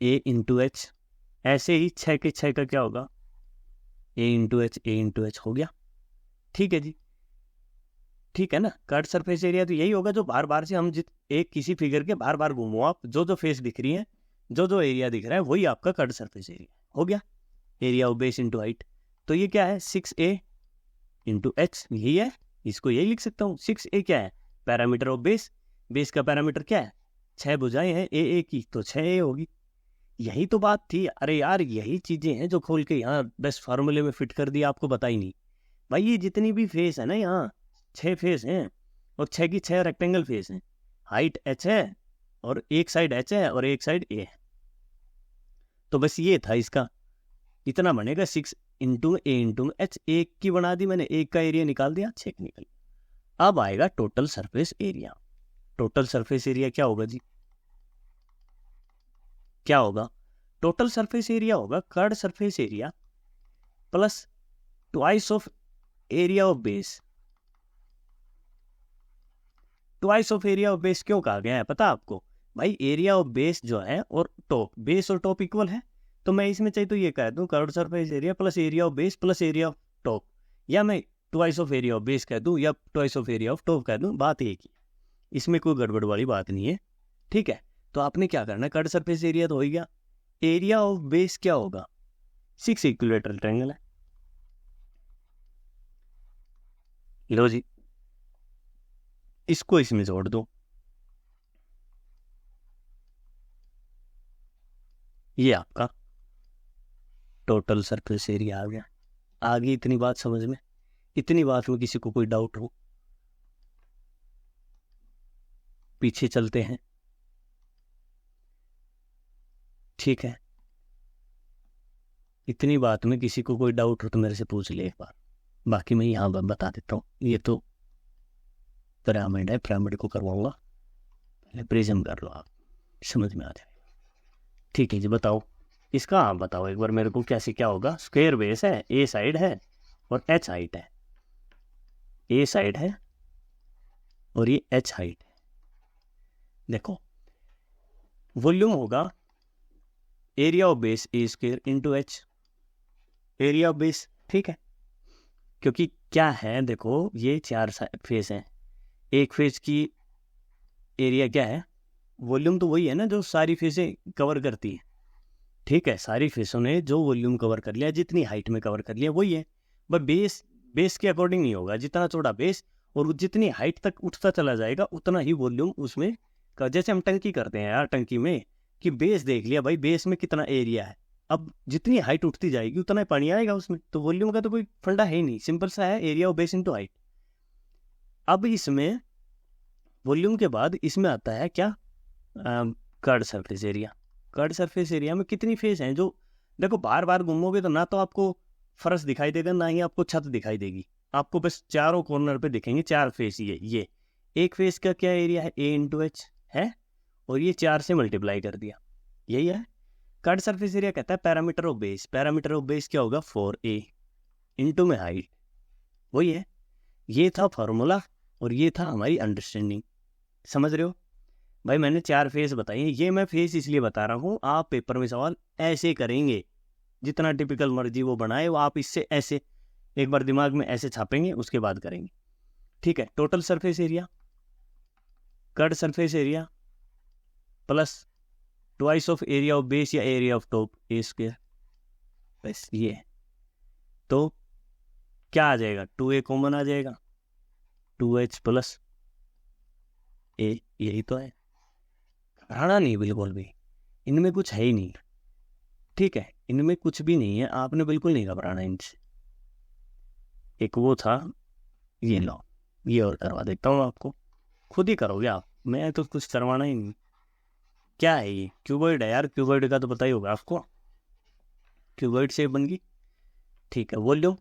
ए इंटू एच। ऐसे ही 6 के 6 का क्या होगा? ए इंटू एच हो गया। ठीक है जी, ठीक है ना? कट सरफेस एरिया तो यही होगा जो बार बार से हम एक किसी फिगर के बार बार घूमो आप, जो फेस दिख रही है, जो एरिया दिख रहा है, वही आपका कट सरफेस एरिया हो गया, area of base into height. तो ये क्या है, 6a इंटू एच, यही है, इसको यही लिख सकता हूँ। 6a क्या है? पैरामीटर ऑफ बेस, बेस का पैरामीटर क्या है? 6 भुजाएं हैं ए की, तो 6a होगी। यही तो बात थी। अरे यार, यही चीजें हैं जो खोल के यहाँ बस फार्मूले में फिट कर दिया, आपको पता ही नहीं। भाई ये जितनी भी फेस है ना, यहाँ 6 फेस हैं और 6 की 6 रेक्टेंगल फेस हैं, हाइट एच है और एक साइड एच है और एक साइड ए है, तो बस ये था इसका, इतना बनेगा 6 इंटू ए इंटू एच। एक की बना दी मैंने, एक का एरिया निकाल दिया, 6 निकल। अब आएगा total surface area. Total surface area क्या होगा जी? क्या होगा? टोटल सरफेस एरिया होगा curved surface area plus twice of area of base. Twice of area of base क्यों कहा गया है पता आपको? भाई एरिया ऑफ बेस जो है और टॉप, बेस और टॉप इक्वल है, तो मैं इसमें चाहिए तो ये कह दूं curved surface area plus area of base plus area of top, या मैं twice of area of base कह दूं या twice of area of top कह दूं, बात एक ही, इसमें कोई गड़बड़ वाली बात नहीं है। ठीक है, तो आपने क्या करना है, कर्व्ड सरफेस एरिया तो हो ही गया, एरिया ऑफ बेस क्या होगा? 6 इक्विलेटरल ट्रायंगल है, लो जी, इसको इसमें जोड़ दो, ये आपका टोटल सरफेस एरिया आ गया। आगे इतनी बात समझ में? इतनी बात में किसी को कोई डाउट हो? पीछे चलते हैं। ठीक है, इतनी बात में किसी को कोई डाउट हो तो मेरे से पूछ ले एक बार, बाकी मैं यहाँ बता देता हूँ। ये तो पिरामिड है, पिरामिड को करवाऊंगा, पहले प्रिज्म कर लो आप, समझ में आ जाएगा। ठीक है जी, बताओ इसका, आप बताओ एक बार मेरे को कैसे क्या होगा। स्क्वायर बेस है, ए साइड है और एच हाइट है, ए साइड है और ये एच हाइट है। देखो वॉल्यूम होगा area of base A square into H, area of base, ठीक है। क्योंकि क्या है, देखो ये 4 फेस हैं, एक फेस की एरिया क्या है, वॉल्यूम तो वही है ना जो सारी फेसें कवर करती है, ठीक है। सारी फेसों ने जो वॉल्यूम कवर कर लिया, जितनी हाइट में कवर कर लिया वही है, बट बेस के अकॉर्डिंग नहीं होगा। जितना चौड़ा बेस और जितनी हाइट तक उठता चला जाएगा उतना ही वॉल्यूम उसमें का, जैसे हम टंकी करते हैं यार, टंकी में कि बेस देख लिया भाई, बेस में कितना एरिया है, अब जितनी हाइट उठती जाएगी उतना ही पानी आएगा उसमें, तो वॉल्यूम का तो कोई फंडा है ही नहीं, सिंपल सा है, area of base into height. अब इसमें वॉल्यूम के बाद इसमें आता है क्या, curd surface area. Curved surface area में कितनी फेस हैं, जो देखो बार बार घूमोगे तो ना तो आपको फर्श दिखाई देगा ना ही आपको छत दिखाई देगी, आपको बस चारों कॉर्नर पे दिखेंगे 4 फेस। ये एक फेस का क्या एरिया है, ए इंटू एच है, और ये 4 से मल्टीप्लाई कर दिया, यही है। कर्ड सरफेस एरिया कहता है parameter of base, parameter of base क्या होगा 4a इंटू में हाइट, वही है। ये था फॉर्मूला और ये था हमारी अंडरस्टैंडिंग, समझ रहे हो भाई। मैंने 4 फेस बताई हैं, ये मैं फेस इसलिए बता रहा हूँ, आप पेपर में सवाल ऐसे करेंगे, जितना टिपिकल मर्जी वो बनाए, वो आप इससे ऐसे एक बार दिमाग में ऐसे छापेंगे, उसके बाद करेंगे, ठीक है। Total surface area, curved surface area plus twice of area of base या area of top A square, बस ये है। तो क्या आ जाएगा, 2a कॉमन आ जाएगा, 2h प्लस a, यही तो है। घबराना नहीं बिल्कुल भी, इनमें कुछ है ही नहीं, ठीक है, इनमें कुछ भी नहीं है, आपने बिल्कुल नहीं घबराना इनसे। एक वो था, ये लो, ये और करवा देता हूँ आपको, खुद ही करोगे आप, मैं तो कुछ करवाना ही नहीं। क्या है ये, क्यूबॉइड है यार, क्यूबॉइड का तो पता ही होगा आपको, क्यूबॉइड शेप बन गई, ठीक है। Volume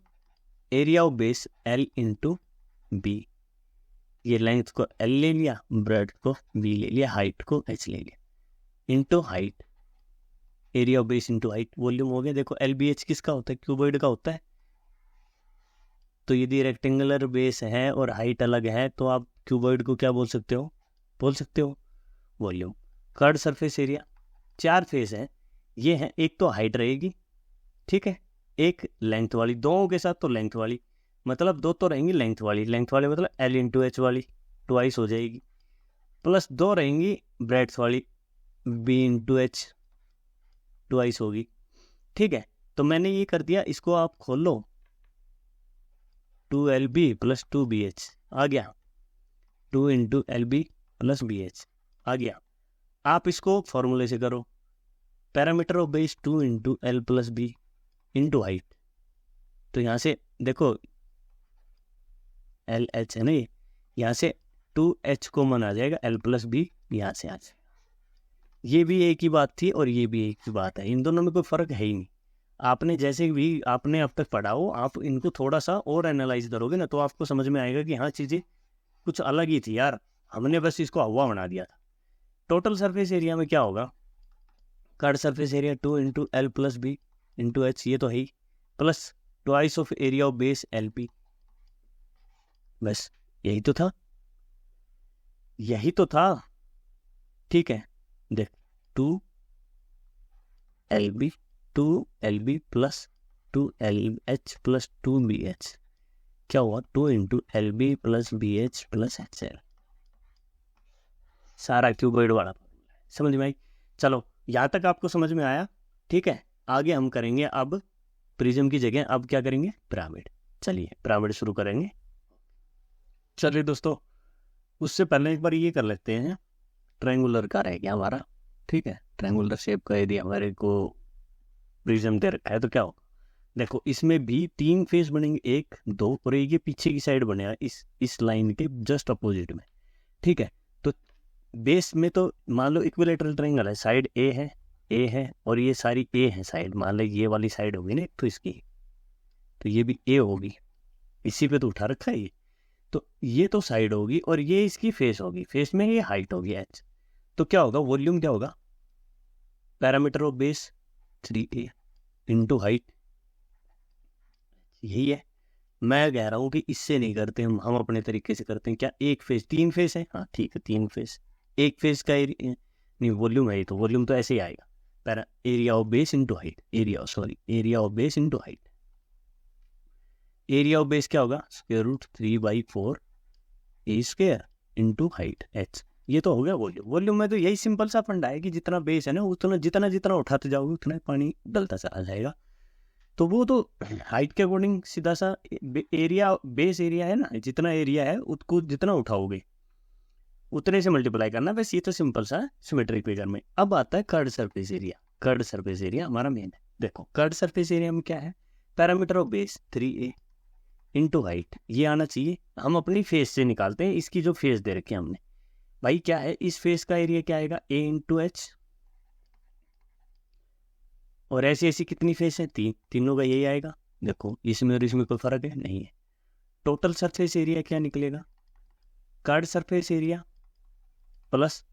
area of base L into B, ये लेंथ को L ले लिया, ब्रेड को B ले लिया, हाइट को H ले लिया, into height, area of base into height, volume हो गया। देखो LBH किसका होता है, क्यूबॉइड का होता है, तो यदि रेक्टेंगुलर बेस है और हाइट अलग है तो आप क्यूबॉइड को क्या बोल सकते हो, volume. Curd surface area, 4 face है, ये है, एक तो हाइट रहेगी, ठीक है, एक लेंथ वाली, दोनों के साथ तो लेंथ वाली, मतलब 2 तो रहेंगी लेंथ वाली मतलब L इंटू एच वाली, ट्वाइस हो जाएगी, प्लस 2 रहेंगी ब्रेड्थ वाली, B इंटू एच, ट्वाइस होगी, ठीक है। तो मैंने ये कर दिया, इसको आप खोल लो, 2LB प्लस 2BH आ गया, 2 इंटू LB प्लस BH आ गया। आप इसको फॉर्मूले से करो, parameter of base 2 into L plus B into height, तो यहाँ से देखो LH है ना, ये यहाँ से 2H कॉमन आ जाएगा, L प्लस B यहाँ से आ जाएगा, ये भी एक ही बात थी और ये भी एक ही बात है, इन दोनों में कोई फर्क है ही नहीं। आपने जैसे भी आपने अब तक पढ़ा हो, आप इनको थोड़ा सा और एनालाइज करोगे ना तो आपको समझ में आएगा कि हाँ चीज़ें कुछ अलग ही थी यार, हमने बस इसको हवा बना दिया था। टोटल सरफेस एरिया में क्या होगा, curved surface area 2 into L plus B into H, ये तो है ही, plus twice of area of base LP, बस यही तो था, ठीक है। देख 2LB plus 2LH plus 2BH, क्या हुआ, 2 into LB plus BH plus HL, सारा क्यूबॉइड वाला, समझ में आई। चलो यहाँ तक आपको समझ में आया, ठीक है। आगे हम करेंगे अब प्रिज्म की जगह, अब क्या करेंगे, पिरामिड। चलिए पिरामिड शुरू करेंगे। चलिए दोस्तों, उससे पहले एक बार ये कर लेते हैं, ट्रायंगुलर का रह गया हमारा, ठीक है। ट्रायंगुलर शेप का यदि हमारे को प्रिज्म दे रखा है तो क्या होगा, देखो इसमें भी 3 फेस बनेंगे, 1 2 और ये पीछे की साइड बनेगा इस लाइन के जस्ट अपोजिट में, ठीक है। तो बेस में तो मान लो इक्विलेटरल ट्रायंगल है, साइड ए है और ये सारी ए है साइड, मान लो ये वाली साइड होगी ना तो इसकी, तो ये भी ए होगी, इसी पे तो उठा रखा है ये, तो ये तो साइड होगी और ये इसकी फेस होगी, फेस में ये हाइट होगी H, तो क्या होगा, वॉल्यूम क्या होगा, parameter of base 3a into height, यही है। मैं कह रहा हूँ कि इससे नहीं करते हम अपने तरीके से करते हैं। क्या एक फेस 3 फेस है, हाँ ठीक है 3 फेस, एक फेस का एरिया नहीं वॉल्यूम है, तो वॉल्यूम तो ऐसे ही आएगा, para area of base into height, area of base into height. Area of base क्या होगा, square root 3/4 A square into height h। ये तो हो गया वॉल्यूम। वॉल्यूम में तो यही सिंपल सा फंडा है कि जितना बेस है ना उतना जितना जितना उठाते जाओगे उतना पानी डलता चला जाएगा। तो वो तो हाइट के अकॉर्डिंग सीधा सा एरिया, बेस एरिया है ना, जितना एरिया है उसको जितना उठाओगे उतने से मल्टीप्लाई करना, बस ये तो सिंपल सा सिमेट्रिक फिगर में। अब आता है curd surface area. Curved surface area हमारा मेन है। देखो कर्ड सरफेस एरिया में क्या है, parameter of base 3a into height, ये आना चाहिए। हम अपनी फेस से निकालते हैं, इसकी जो फेस दे रखी है हमने, भाई क्या है, इस फेस का एरिया क्या आएगा, a इंटू एच, और ऐसी ऐसी कितनी फेस है, तीनों का यही आएगा। देखो इसमें और इसमें कोई फर्क है नहीं है। टोटल सरफेस एरिया क्या निकलेगा, curd surface area plus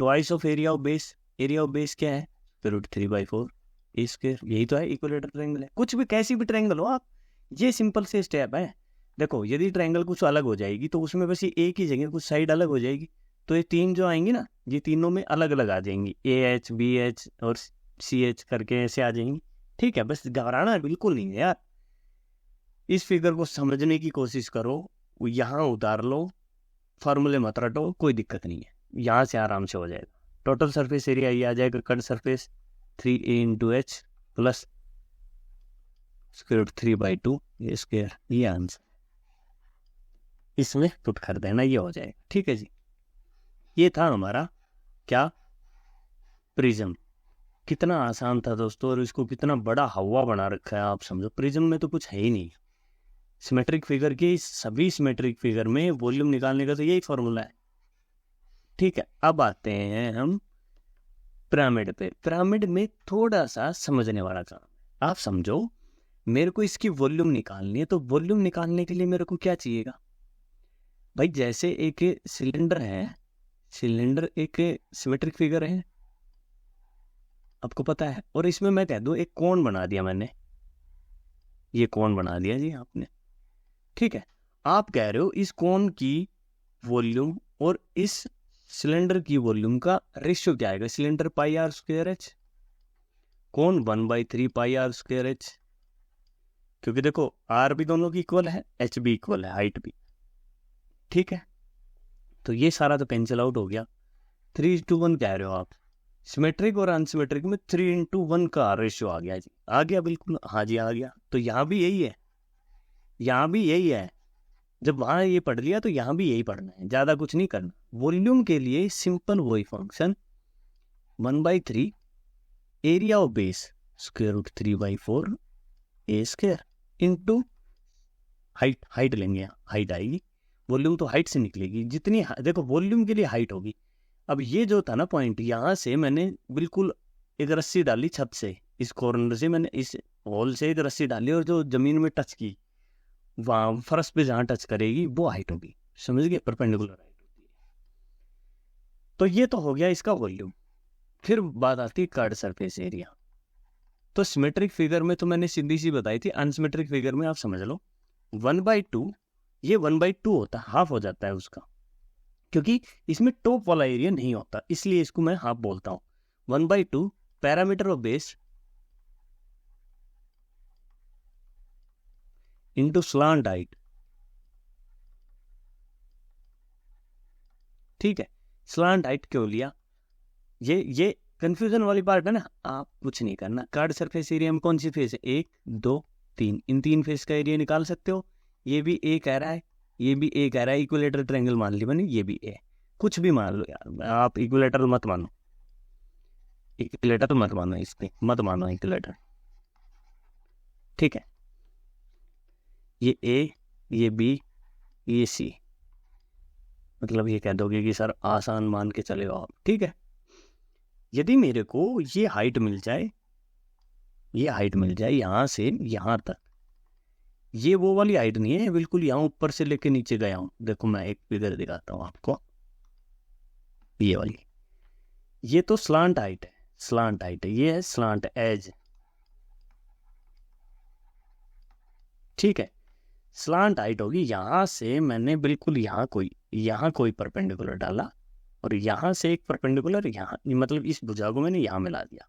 twice of area of base. Area of base क्या है, रूट 3/4 ए स्क्वायर, यही तो है, इक्विलेटरल ट्रायंगल है। कुछ भी कैसी भी ट्रायंगल हो आप, ये सिंपल से स्टेप है। देखो यदि ट्रायंगल कुछ अलग हो जाएगी तो उसमें बस ये एक ही जगह कुछ साइड अलग हो जाएगी, तो ये तीन जो आएंगी ना, ये तीनों में अलग अलग आ जाएंगी, AH BH और CH करके ऐसे आ जाएंगी। ठीक है, बस घबराना बिल्कुल नहीं है यार। इस फिगर को समझने की कोशिश करो, यहाँ उतार लो, फार्मूले मत रटो, कोई दिक्कत नहीं है, यहाँ से आराम से हो जाएगा। टोटल सरफेस एरिया ये आ जाएगा, curved surface 3a into H plus square root 3/2 ये स्क्वायर, ये आंसर। इसमें पुट कर देना, ये हो जाएगा। ठीक है जी, ये था हमारा क्या, प्रिज्म। कितना आसान था दोस्तों, और इसको कितना बड़ा हवा बना रखा है आप समझो। प्रिज्म में तो कुछ है ही नहीं। सिमेट्रिक फिगर की सभी सिमेट्रिक फिगर में वॉल्यूम निकालने का तो यही फॉर्मूला है। ठीक है, अब आते हैं हम पिरामिड पे। पिरामिड में थोड़ा सा समझने वाला काम। आप समझो, मेरे को इसकी वॉल्यूम निकालनी है, तो वॉल्यूम निकालने के लिए मेरे को क्या चाहिएगा भाई, जैसे एक सिलेंडर है, सिलेंडर एक सिमेट्रिक फिगर है, आपको पता है, और इसमें मैं कह दूं एक कोण बना दिया मैंने, ये कोण बना दिया जी आपने। ठीक है, आप कह रहे हो इस कोण की वॉल्यूम और इस सिलेंडर की वॉल्यूम का रेशियो क्या आएगा, सिलेंडर πr²h, कोण 1/3 πr²h, क्योंकि देखो r भी दोनों की इक्वल है, h भी इक्वल है, हाइट भी। ठीक है, तो ये सारा तो कैंसिल आउट हो गया। 3:1 कह रहे हो आप, सिमेट्रिक और अनसिमेट्रिक में 3:1 का रेशियो आ गया जी, आ गया बिल्कुल, हाँ जी आ गया। तो यहाँ भी यही है, यहाँ भी यही है। जब वहाँ ये पढ़ लिया तो यहाँ भी यही पढ़ना है, ज़्यादा कुछ नहीं करना। वॉल्यूम के लिए सिंपल वही function 1/3 area of base square root 3/4 A square into height. Height लेंगे, यहाँ हाइट आएगी, वॉल्यूम तो हाइट से निकलेगी जितनी, देखो वॉल्यूम के लिए हाइट होगी। अब ये जो था ना पॉइंट, यहाँ से मैंने बिल्कुल एक रस्सी डाली छत से, इस कॉर्नर से मैंने इस होल से एक रस्सी डाली, और जो जमीन में टच की, वहाँ फर्श पे जहाँ टच करेगी वो हाइट होगी, समझ गए, परपेंडिकुलर हाइट होती है। तो ये तो हो गया इसका वॉल्यूम। फिर बात आती है कर्ड सरफेस एरिया। तो सिमेट्रिक फिगर में तो मैंने सीधी सी बताई थी, अनसिमेट्रिक फिगर में आप समझ लो 1/2, ये 1/2 होता है, हाफ हो जाता है उसका, क्योंकि इसमें टॉप वाला एरिया नहीं होता, इसलिए इसको मैं हाफ बोलता हूं। 1/2 parameter of base into slant height. ठीक है, स्लांट हाइट क्यों लिया, ये कंफ्यूजन वाली पार्ट है ना, आप कुछ नहीं करना। कर्ड सरफेस एरिया में कौन सी फेस है, 1 2 3, इन 3 फेस का एरिया निकाल सकते हो। ये भी ए कह रहा है, ये भी ए कह रहा है, इक्विलेटरल ट्रायंगल मान ली मैंने, ये भी ए, कुछ भी मान लो यार, आप इक्विलेटरल मत मानो, इक्विलेटर मत मानो, इस पे मत मानो इक्विलेटर। ठीक है, ये ए, ये बी, ये सी, मतलब ये कह दोगे कि सर आसान मान के चलेगा आप। ठीक है, यदि मेरे को ये हाइट मिल जाए, ये हाइट मिल जाए यहाँ से यहाँ तक, ये वो वाली हाइट नहीं है, बिल्कुल यहाँ ऊपर से लेके नीचे गया हूँ। देखो मैं एक फिगर दिखाता हूँ आपको, ये वाली, ये तो स्लांट हाइट है, स्लांट हाइट है, ये है स्लांट एज। ठीक है, स्लांट हाइट होगी, यहाँ से मैंने बिल्कुल यहाँ कोई परपेंडिकुलर डाला, और यहाँ से एक परपेंडिकुलर यहाँ, मतलब इस भुजा को मैंने यहाँ मिला दिया।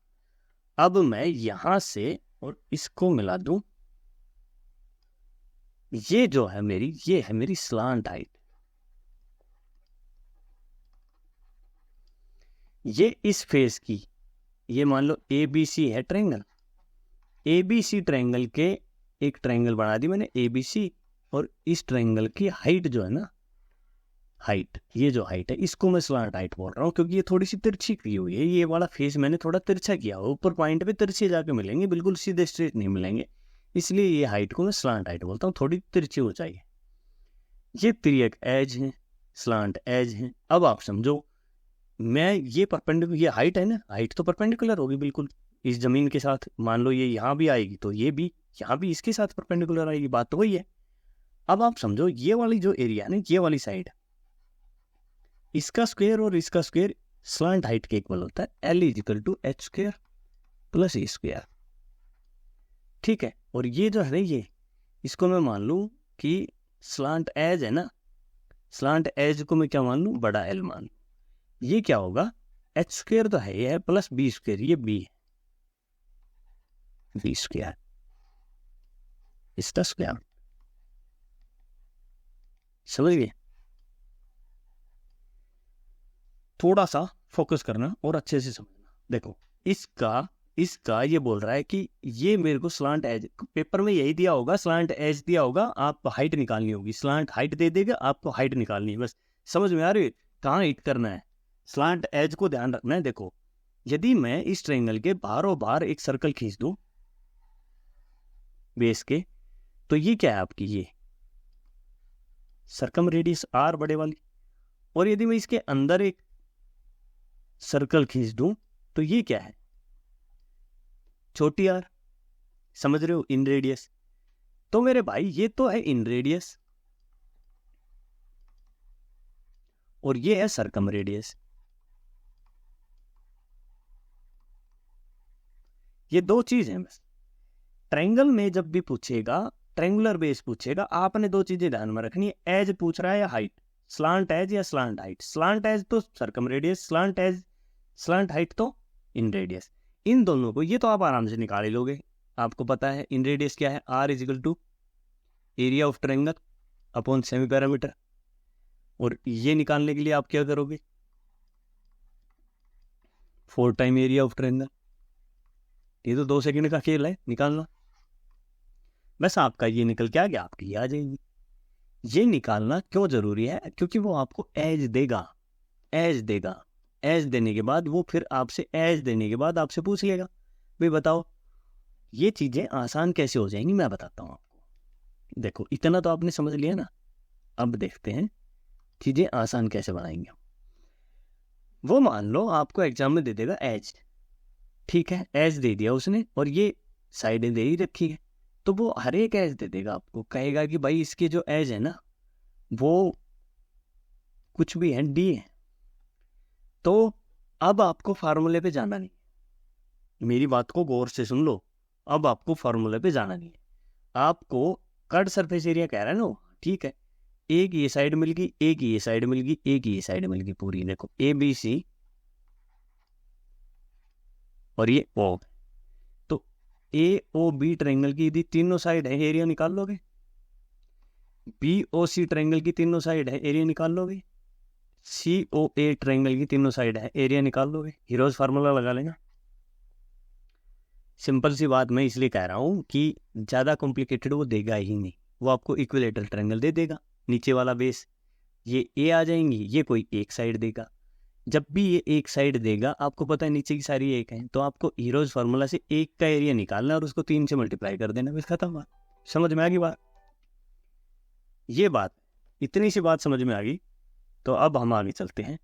अब मैं यहाँ से और इसको मिला दूं, ये जो है मेरी, ये है मेरी स्लांट हाइट। ये इस फेस की, ये मान लो ABC है ट्रायंगल, ABC ट्रायंगल के एक ट्रायंगल बना दी मैंने ABC, और इस ट्रायंगल की हाइट जो है ना, हाइट, ये जो हाइट है इसको मैं स्लांट हाइट बोल रहा हूँ, क्योंकि ये थोड़ी सी तिरछी की हुई है। ये वाला फेस मैंने थोड़ा तिरछा किया हुआ, ऊपर पॉइंट पे तिरछे जाके मिलेंगे, बिल्कुल सीधे स्ट्रेट नहीं मिलेंगे, इसलिए ये हाइट को मैं स्लांट हाइट बोलता हूँ, थोड़ी तिरछी ऊंचाई है। ये तिर्यक एज है, स्लांट एज है। अब आप समझो, मैं ये परपेंडिकुलर, ये हाइट है ना, हाइट तो परपेंडिकुलर होगी बिल्कुल इस जमीन के साथ। मान लो ये यहाँ भी आएगी तो ये भी यहाँ भी इसके साथ परपेंडिकुलर आएगी, बात तो वही है। अब आप समझो, ये वाली जो एरिया है ना, ये वाली साइड, इसका स्क्वायर और इसका स्क्वायर स्लांट हाइट के इक्वल होता है, L=H² + A²। ठीक है, और ये जो है ना, ये इसको मैं मान लूं कि स्लांट एज है ना, स्लांट एज को मैं क्या मान लूं, बड़ा L मान लूं। ये क्या होगा, H² तो है, ये है प्लस B², ये B है, B², इसका स्क्वायर। समझ गए? थोड़ा सा फोकस करना और अच्छे से समझना। देखो, इसका ये बोल रहा है कि ये मेरे को स्लांट एज, पेपर में यही दिया होगा, स्लांट एज दिया होगा, आप हाइट निकालनी होगी, स्लांट हाइट दे देगा, आपको हाइट निकालनी है। बस समझ में आ रही है कहाँ हिट करना है, स्लांट एज को ध्यान रखना है। देखो, यदि मैं इस ट्रायंगल के बाहरों बाहर एक सर्कल खींच दूं बेस के, तो ये क्या है आपकी, ये सर्कम रेडियस R बड़े वाली, और यदि मैं इसके अंदर एक सर्कल खींच दूं तो ये क्या है, छोटी r, समझ रहे हो, इन रेडियस। तो मेरे भाई ये तो है इन रेडियस और ये है सर्कम रेडियस, ये दो चीज है बस। ट्रायंगल में जब भी पूछेगा, ट्रायंगुलर बेस पूछेगा, आपने दो चीजें ध्यान में रखनी है, एज पूछ रहा है या हाइट, स्लांट एज या स्लांट हाइट। स्लांट एज तो सर्कम रेडियस, स्लांट हाइट तो इन रेडियस। इन दोनों को ये तो आप आराम से निकाल ही लोगे, आपको पता है इन रेडियस क्या है, R= area of triangle upon semi parameter. और ये निकालने के लिए आप क्या करोगे, 4 टाइम एरिया ऑफ ट्रायंगल। ये तो 2 सेकंड का खेल है निकालना, बस आपका ये निकल के आ गया, आपकी ये आ जाएगी। ये निकालना क्यों जरूरी है, क्योंकि वो आपको एज देगा, एज देने के बाद वो फिर आपसे, एज देने के बाद आपसे पूछ लेगा, भाई बताओ ये चीजें आसान कैसे हो जाएंगी, मैं बताता हूँ आपको। देखो, इतना तो आपने समझ लिया ना, अब देखते हैं चीजें आसान कैसे बनाएंगे। वो मान लो आपको एग्जाम में दे देगा एज, ठीक है, एज दे दिया उसने, और ये साइडें दे ही रखी है, तो वो हर एक एज दे देगा आपको, कहेगा कि भाई इसके जो एज है ना वो कुछ भी है, डी है। तो अब आपको फार्मूले पे जाना नहीं, मेरी बात को गौर से सुन लो, अब आपको फार्मूले पे जाना नहीं है, आपको कट सरफेस एरिया कह रहा है ना, ठीक है, एक ये साइड मिल गई, एक ये साइड मिल गई, एक ये साइड मिल गई पूरी, देखो ABC और ये O, तो AOB ट्रायंगल की यदि तीनों साइड है, एरिया निकाल लोगे। BOC ट्रायंगल की तीनों साइड है, एरिया निकाल लोगे। COA ट्रायंगल की तीनों साइड है, एरिया निकाल लोगे। हीरोज फार्मूला लगा लेना। सिंपल सी बात मैं इसलिए कह रहा हूं कि ज्यादा कॉम्प्लिकेटेड वो देगा ही नहीं, वो आपको इक्विलेटरल ट्रायंगल दे देगा, नीचे वाला बेस ये A आ जाएंगी, ये कोई एक साइड देगा। जब भी ये एक साइड देगा, आपको पता है नीचे की सारी एक है, तो आपको हीरोज फार्मूला से एक का एरिया निकालना और उसको 3 से मल्टीप्लाई कर देना, बस खत्म बात। समझ में आ गई बात? ये बात, इतनी सी बात समझ में आ गई, तो अब हम आगे चलते हैं।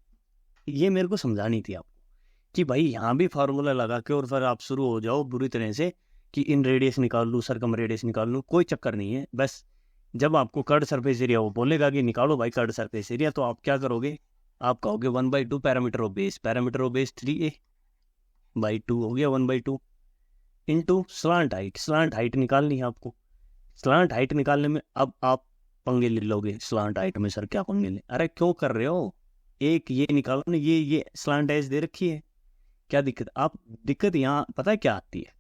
ये मेरे को समझानी थी आपको कि भाई यहाँ भी फार्मूला लगा के और फिर आप शुरू हो जाओ बुरी तरह से कि इन रेडियस निकाल लूँ, सर्कम रेडियस निकाल लूँ, कोई चक्कर नहीं है। बस जब आपको कर्ड सरफेस एरिया वो बोलेगा कि निकालो भाई कर्ड सरफेस एरिया, तो आप क्या करोगे, आप कहोगे 1/2 पैरामीटर ऑफ बेस, 3A/2 हो गया 1/2 into slant height. Slant height निकालनी है आपको। स्लांट हाइट निकालने में अब आप पंगे ले लोगे, स्लांट हाइट में सर क्या पंगे ले, अरे क्यों कर रहे हो, एक ये निकालो ना, ये स्लांट एज दे रखी है, क्या दिक्कत? आप दिक्कत यहाँ पता है क्या आती है,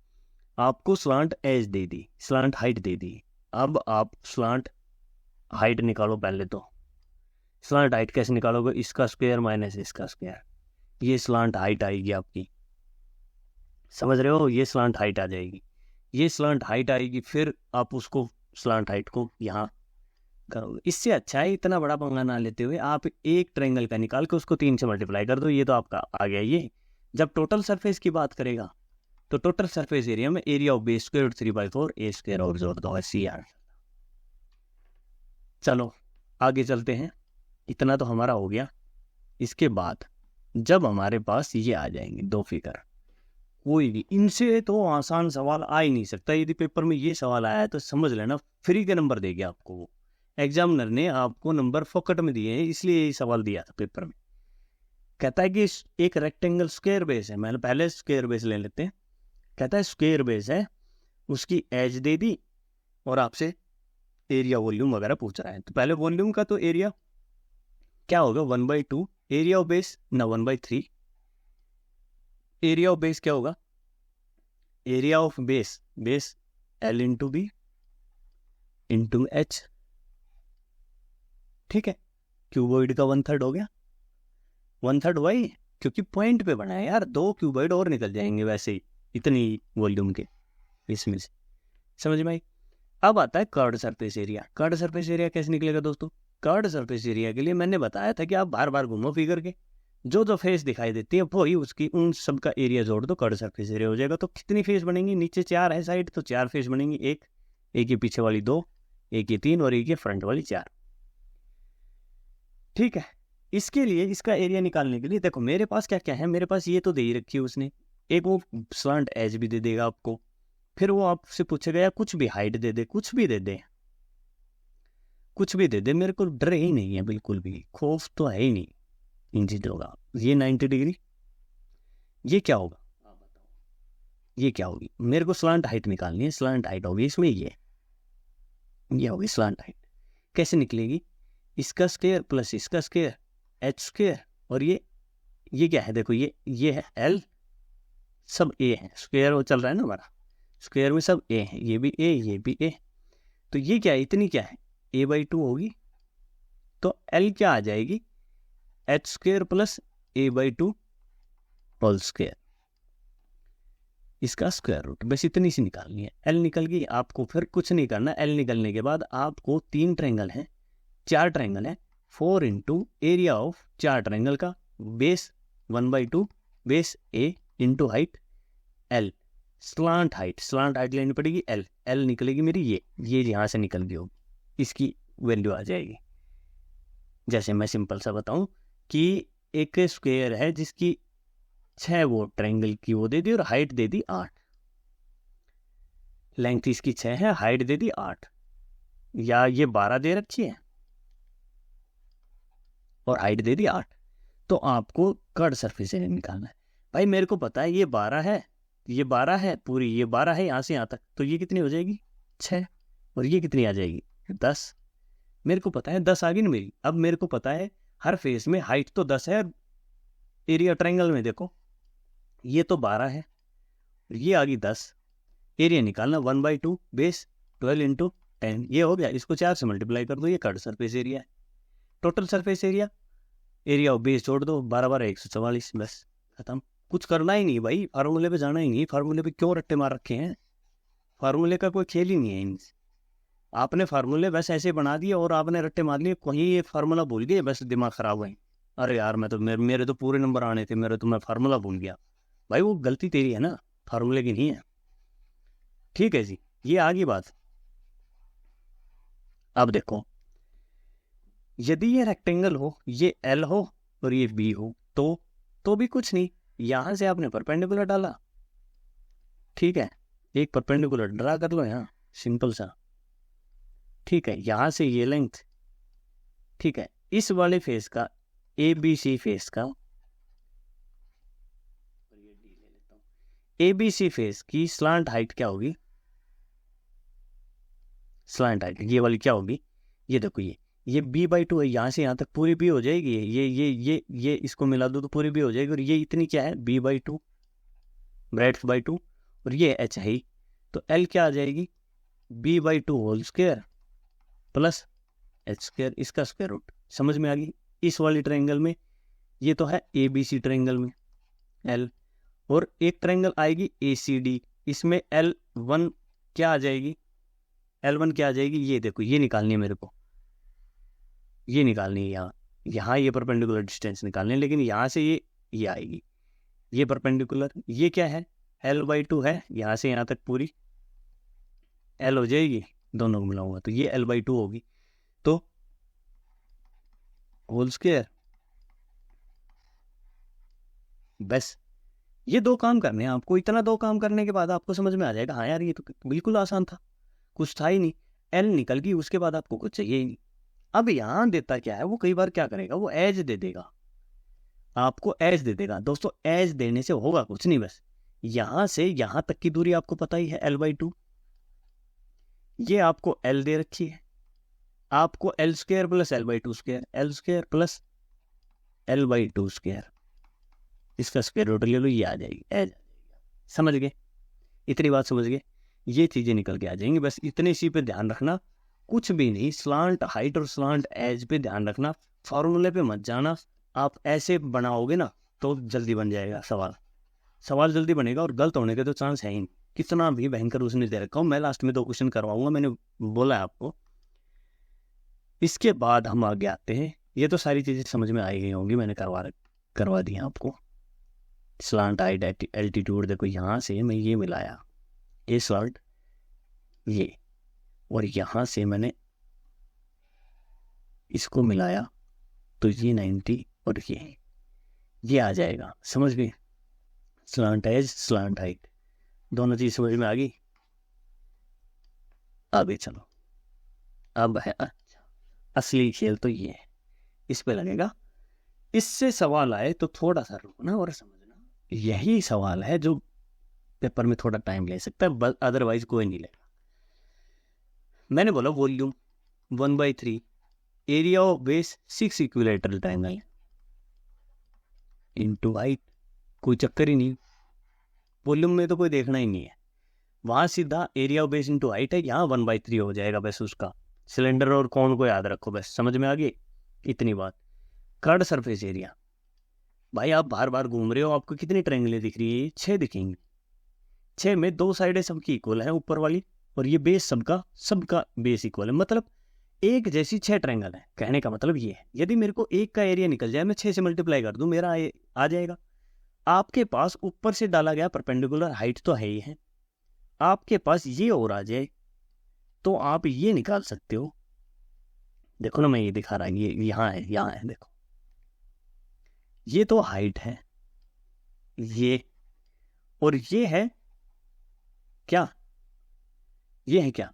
आपको स्लांट एज दे दी, स्लांट हाइट दे दी, अब आप स्लांट हाइट निकालो पहले तो। स्लांट हाइट कैसे निकालोगे? इसका स्क्वायर माइनस इसका स्क्वायर, ये स्लांट हाइट आएगी आपकी, समझ रहे हो? ये स्लांट हाइट आ जाएगी, ये स्लांट हाइट आएगी, फिर आप उसको स्लांट हाइट को यहाँ करोगे। इससे अच्छा है इतना बड़ा पंगा ना लेते हुए आप एक ट्रायंगल का निकाल के उसको 3 से मल्टीप्लाई कर दो, ये तो आपका आ गया। ये जब टोटल सरफेस की बात करेगा तो टोटल सरफेस एरिया में area of base square 3/4 A square और जोड़ दो, ऐसी यार। चलो आगे चलते हैं, इतना तो हमारा हो गया। इसके बाद जब हमारे पास ये आ जाएंगे दो फिगर, कोई भी इनसे तो आसान सवाल आ ही नहीं सकता। यदि पेपर में ये सवाल आया है तो समझ लेना फ्री के नंबर देगा आपको, वो एग्जामिनर ने आपको नंबर फोकट में दिए हैं, इसलिए ये सवाल दिया था पेपर में। कहता है कि एक रेक्टेंगल स्क्वायर बेस है, मैंने पहले स्क्वायर बेस ले लेते हैं। कहता है स्क्वायर बेस है, उसकी एज दे दी और आपसे एरिया वॉल्यूम वगैरह पूछ रहा है। तो पहले वॉल्यूम का तो एरिया क्या होगा, 1/2 एरिया ऑफ बेस ना 1/3। एरिया ऑफ बेस क्या होगा, area of base, base L into B into H, ठीक है। क्यूबॉइड का 1/3 हो गया, 1/3 वाई, क्योंकि पॉइंट पे बना है यार, 2 क्यूबॉइड और निकल जाएंगे वैसे ही इतनी वॉल्यूम के इसमें से, समझ में आई? अब आता है curd surface area. Curved surface area कैसे निकलेगा दोस्तों? कर्ड सरफेस एरिया के लिए मैंने बताया था कि आप बार बार घूमो फिगर के, जो जो फेस दिखाई देती है वही उसकी उन सब का एरिया जोड़ दो, कर्ड सरफेस एरिया हो जाएगा। तो कितनी फेस बनेंगी? नीचे 4 है साइड, तो 4 फेस बनेंगी, एक ये पीछे वाली 2, एक ये 3 और एक ये फ्रंट वाली 4, ठीक है। इसके लिए इसका एरिया निकालने के लिए देखो मेरे पास क्या क्या है, मेरे पास ये तो दे ही रखी है उसने, एक वो स्लांट एज भी दे देगा आपको, फिर वो आपसे पूछेगा या कुछ भी हाइट दे दे, कुछ भी दे दे, कुछ भी दे दे, मेरे को डर ही नहीं है, बिल्कुल भी खौफ तो है ही नहीं इन चीजों का। ये 90 डिग्री, ये क्या होगा, ये क्या होगी? मेरे को स्लांट हाइट निकालनी है, स्लांट हाइट होगी इसमें ये होगी स्लांट हाइट। कैसे निकलेगी? इसका स्क्वायर प्लस इसका स्क्वायर एच स्क्वायर, और ये क्या है, देखो ये है L, सब A है, स्क्वायर वो चल रहा है ना हमारा, स्क्वायर में सब A है, ये भी A ये भी A, तो ये क्या है, इतनी क्या है, A/2 होगी, तो L क्या आ जाएगी, H square plus A/2 whole square, इसका स्क्वायर रूट, बस इतनी सी निकालनी है। L निकल गई, आपको फिर कुछ नहीं करना। L निकलने के बाद आपको 3 ट्रायंगल है, 4 ट्रायंगल है, 4 इंटू एरिया ऑफ 4 ट्रायंगल का base 1/2 base A into height L, slant height लेनी पड़ेगी L निकलेगी मेरी ये यहाँ से निकल गई होगी, इसकी वैल्यू आ जाएगी। जैसे मैं सिंपल सा बताऊं कि एक स्क्वायर है जिसकी 6 वो ट्रायंगल की वो दे दी और हाइट दे दी 8, लेंथ इसकी 6 है, हाइट दे दी 8, या ये 12 दे रखी है और हाइट दे दी 8, तो आपको कर्ड सरफेस एरिया निकालना है। भाई मेरे को पता है ये 12 है, ये 12 है पूरी, ये 12 है यहाँ से यहाँ तक, तो ये कितनी हो जाएगी 6, और ये कितनी आ जाएगी 10, मेरे को पता है 10 आ गई ना मेरी। अब मेरे को पता है हर फेस में हाइट तो 10 है, एरिया ट्रायंगल में देखो ये तो 12 है, ये आ गई 10, एरिया निकालना 1/2 बेस 12 इंटू 10, ये हो गया, इसको 4 से मल्टीप्लाई कर दो, ये कर्ड सरफेस एरिया है। Total surface area, area of base जोड़ दो, 12 144, बस खत्म। कुछ करना ही नहीं भाई, फार्मूले पे जाना ही नहीं, फार्मूले पे क्यों रट्टे मार रखे हैं, फार्मूले का कोई खेल ही नहीं है इनसे। आपने फार्मूले बस ऐसे बना दिए और आपने रट्टे मार लिए, कहीं ये फार्मूला भूल गए, बस दिमाग खराब हुआ। अरे यार मैं तो मेरे तो पूरे नंबर आने थे, मेरे तो मैं फार्मूला भूल गया। भाई वो गलती तेरी है ना, फार्मूले की नहीं है, ठीक है जी। ये आगे बात। अब देखो यदि ये रेक्टेंगल हो, ये L हो और ये B हो, तो भी कुछ नहीं, यहां से आपने परपेंडिकुलर डाला, ठीक है, एक परपेंडिकुलर ड्रा कर लो यहाँ सिंपल सा, ठीक है, यहां से ये लेंथ, ठीक है, इस वाले फेस का ABC फेस का, ABC फेस की स्लांट हाइट क्या होगी, स्लांट हाइट ये वाली क्या होगी, ये देखो ये b/2 है, यहाँ से यहाँ तक पूरी b हो जाएगी, ये इसको मिला दो तो पूरी b हो जाएगी, और ये इतनी क्या है b/2 (2) और ये h है ही, तो l क्या आ जाएगी b/2 whole square plus h square, इसका स्क्वायर रूट। समझ में आ गई। इस वाली ट्रायंगल में ये तो है ABC ट्रायंगल में L, और एक ट्रायंगल आएगी ACD, इसमें L1 क्या आ जाएगी, L1 क्या आ जाएगी, ये देखो ये निकालनी है मेरे को, ये निकालनी है यहाँ ये परपेंडिकुलर डिस्टेंस निकालनी है, लेकिन यहाँ से ये आएगी, ये परपेंडिकुलर, ये क्या है L/2 है, यहाँ से यहाँ तक पूरी L हो जाएगी, दोनों को मिलाऊंगा तो ये L/2 होगी, तो होल स्क्वायर। बस ये दो काम करने हैं आपको, इतना दो काम करने के बाद आपको समझ में आ जाएगा हाँ यार ये तो बिल्कुल आसान था, कुछ था ही नहीं, L निकल गई, उसके बाद आपको कुछ चाहिए ही नहीं। अब यहाँ देता क्या है, वो कई बार क्या करेगा, वो एज दे देगा, आपको एज दे देगा। दोस्तों एज देने से होगा कुछ नहीं, बस यहाँ से यहाँ तक की दूरी आपको पता ही है L/2, ये आपको L दे रखी है, आपको L square plus L/2 square, L square plus L/2 square, इसका स्क्वायर रूट ले लो, ये आ जाएगी एज। समझ गए, इतनी बात समझ गए, ये चीजें निकल के आ जाएंगी, बस इतने सी पे ध्यान रखना, कुछ भी नहीं, स्लांट हाइट और स्लांट एज पे ध्यान रखना, फॉर्मूले पे मत जाना। आप ऐसे बनाओगे ना तो जल्दी बन जाएगा सवाल जल्दी बनेगा, और गलत होने के तो चांस है ही नहीं। कितना भी भयंकर उसने दे रखा हूँ, मैं लास्ट में 2 क्वेश्चन करवाऊंगा, मैंने बोला है आपको। इसके बाद हम आगे आते हैं, ये तो सारी चीजें समझ में आई गई होंगी, मैंने करवा दी आपको। स्लांट हाइट एल्टीट्यूड, देखो यहाँ से मैं ये मिलाया, ये स्लांट ये, और यहाँ से मैंने इसको मिलाया तो ये 90 और ये आ जाएगा। समझ गए, स्लांट एज स्लांट हाइट, दोनों चीज समझ में आ गई। आगे चलो, अब है अच्छा असली खेल, तो ये है, इस पे लगेगा। इससे सवाल आए तो थोड़ा सा रुकना और समझना, यही सवाल है जो पेपर में थोड़ा टाइम ले सकता है, अदरवाइज कोई नहीं लेगा। मैंने बोला volume 1/3, area of base 6 equilateral triangle into height, कोई चक्कर ही नहीं, वॉल्यूम में तो कोई देखना ही नहीं है, वहां सीधा area of base into height है, यहाँ 1/3 हो जाएगा बस उसका। सिलेंडर और कोन को याद रखो, बस समझ में आ गई इतनी बात। कर्ड सरफेस एरिया, भाई आप बार बार घूम रहे हो, आपको कितनी ट्रायंगलें दिख रही है, 6 दिखेंगी, 6 में 2 साइडें सबकी इक्वल है ऊपर वाली, और ये बेस सबका बेस इक्वल है, मतलब एक जैसी 6 ट्रायंगल है। कहने का मतलब ये है, यदि मेरे को एक का एरिया निकल जाए, मैं 6 से मल्टीप्लाई कर दूं, मेरा आ जाएगा। आपके पास ऊपर से डाला गया परपेंडिकुलर हाइट तो है ही है, आपके पास ये और आ जाए तो आप ये निकाल सकते हो। देखो ना, मैं ये दिखा रहा हूँ, ये यहाँ है, देखो ये तो हाइट है, ये और ये है क्या, ये है क्या,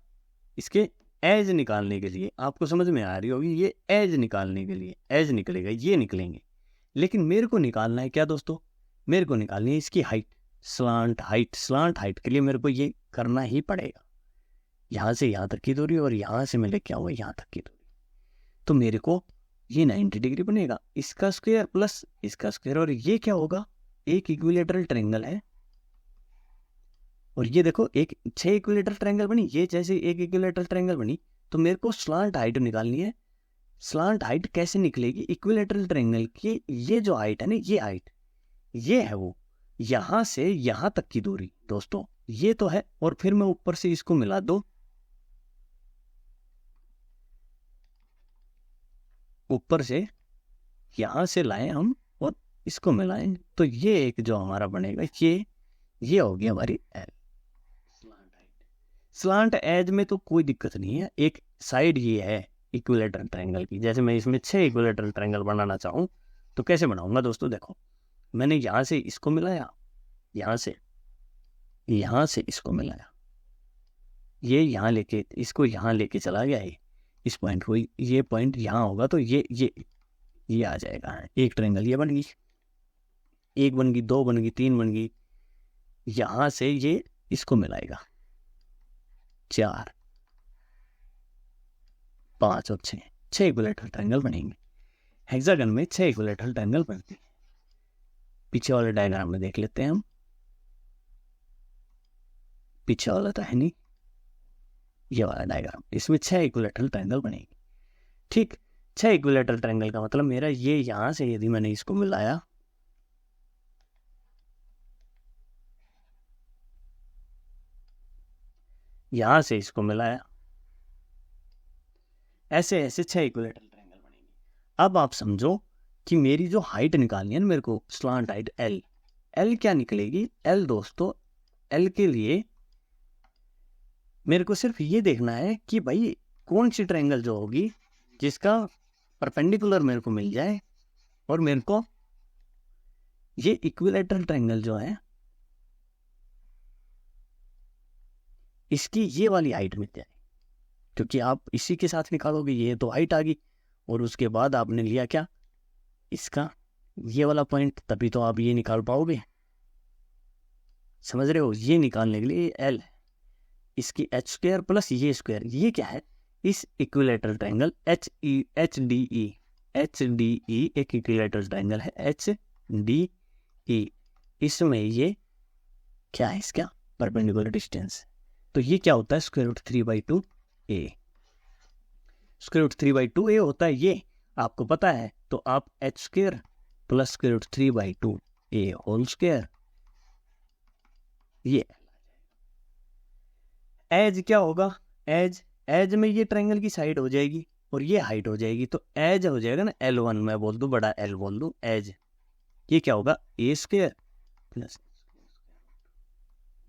इसके एज निकालने के लिए, आपको समझ में आ रही होगी, ये एज निकालने के लिए एज निकलेगा, ये निकलेंगे, लेकिन मेरे को निकालना है क्या दोस्तों, मेरे को निकालनी है इसकी हाइट, स्लांट हाइट के लिए मेरे को ये करना ही पड़ेगा, यहाँ से यहाँ तक की दूरी और यहाँ से मैं लेके आऊंगा यहाँ तक की दूरी, तो मेरे को ये 90 डिग्री बनेगा, इसका स्क्वायर प्लस इसका स्क्वायर, और ये क्या होगा, एक इक्विलैटरल ट्रायंगल है, और ये देखो एक 6 इक्विलैटरल ट्रायंगल बनी, ये जैसे एक इक्विलैटरल ट्रायंगल बनी, तो मेरे को स्लांट हाइट निकालनी है। स्लांट हाइट कैसे निकलेगी, इक्विलैटरल ट्रायंगल की ये जो हाइट है ना, ये हाइट ये है वो, यहां से यहां तक की दूरी दोस्तों ये तो है, और फिर मैं ऊपर से इसको मिला दो, ऊपर से यहां से लाएं हम और इसको मिलाएं, तो ये एक जो हमारा बनेगा, ये होगी हमारी एल। स्लांट एज में तो कोई दिक्कत नहीं है, एक साइड ये है इक्विलैटरल ट्रायंगल की, जैसे मैं इसमें 6 इक्विलैटरल ट्रायंगल बनाना चाहूँ तो कैसे बनाऊंगा दोस्तों, देखो मैंने यहाँ से इसको मिलाया, यहाँ से इसको मिलाया, ये यहाँ लेके इसको यहाँ लेके चला गया है, इस पॉइंट को, ये पॉइंट यहाँ होगा, तो ये आ जाएगा, एक ट्रायंगल ये बन गई, 1 बन गई, 2 बन गई, 3 बन गई, यहाँ से ये इसको मिलाएगा, 4 5 और 6 6 इक्विलैटरल ट्रायंगल बनेंगे। हेक्सागन में 6 इक्विलैटरल ट्रायंगल बनते हैं। पीछे वाले डायग्राम में देख लेते हैं हम। पीछे वाला तो है नहीं, ये वाला डायग्राम, इसमें 6 इक्विलैटरल ट्रायंगल बनेंगे। ठीक, 6 इक्विलैटरल ट्रायंगल का मतलब मेरा ये यहां से यदि मैंने इसको मिलाया, यहां से इसको मिलाया, ऐसे ऐसे 6 इक्विलैटरल ट्रायंगल बनेंगे। अब आप समझो कि मेरी जो हाइट निकालनी है ना मेरे को, स्लांट हाइट एल, एल क्या निकलेगी? एल दोस्तों, एल के लिए मेरे को सिर्फ ये देखना है कि भाई कौन सी ट्रायंगल जो होगी जिसका परपेंडिकुलर मेरे को मिल जाए और मेरे को ये इक्विलैटरल ट्रायंगल जो है इसकी ये वाली हाइट मिल जाए, क्योंकि आप इसी के साथ निकालोगे। ये तो हाइट आ गई और उसके बाद आपने लिया क्या? इसका ये वाला पॉइंट, तभी तो आप ये निकाल पाओगे। समझ रहे हो? ये निकालने के लिए एल, इसकी एच स्क्वायर प्लस ये स्क्वायर, ये क्या है? इस equilateral triangle H D E एक इक्विलैटरल ट्रायंगल है एच डी ई, इसमें ये क्या है? इसका परपेंडिकुलर डिस्टेंस। तो ये क्या होता है? Square root 3/2 A. Square root 3/2 A होता है, ये आपको पता है। तो आप H square plus square root 3/2 A whole square, ये एज क्या होगा? एज में ये ट्रायंगल की साइड हो जाएगी और ये हाइट हो जाएगी, तो एज हो जाएगा ना L1, मैं बोल दूं बड़ा L बोल दूं एज, ये क्या होगा? ए स्क्वायर प्लस,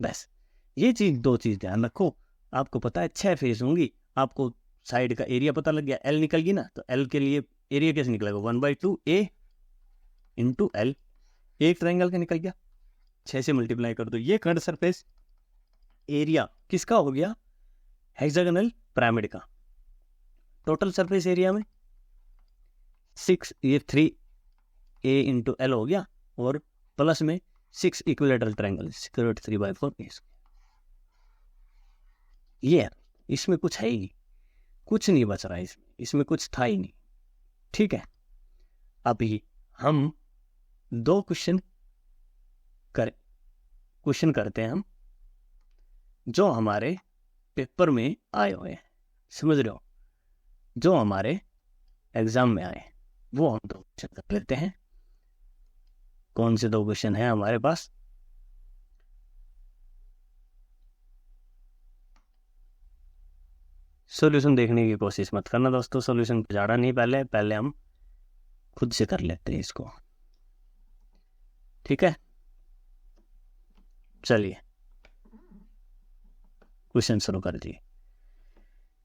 बस ये चीज, दो चीज ध्यान रखो। आपको पता है 6 फेस होंगी, आपको साइड का एरिया पता लग गया, L निकल गई ना, तो L के लिए एरिया कैसे निकलेगा? 1/2 ए इंटू L, एक ट्रायंगल का निकल गया, 6 से मल्टीप्लाई कर दो, ये कर्व सरफेस एरिया किसका हो गया? हेक्सागोनल पिरामिड का। टोटल सरफेस एरिया में 6, ये 3a इंटू एल हो गया और प्लस में 6 इक्विलैटरल ट्रायंगल, स्क्वायर रूट 3/4 ए। ये इसमें कुछ है ही, कुछ नहीं बच रहा है इसमें कुछ था ही नहीं। ठीक है, अभी हम 2 क्वेश्चन करते हैं हम, जो हमारे पेपर में आए हुए हैं। समझ रहे हो? जो हमारे एग्जाम में आए, वो हम 2 क्वेश्चन कर लेते हैं। कौन से 2 क्वेश्चन हैं हमारे पास? सॉल्यूशन देखने की कोशिश मत करना दोस्तों, सॉल्यूशन जाड़ा नहीं, पहले हम खुद से कर लेते हैं इसको। ठीक है, चलिए क्वेश्चन शुरू कर दिए।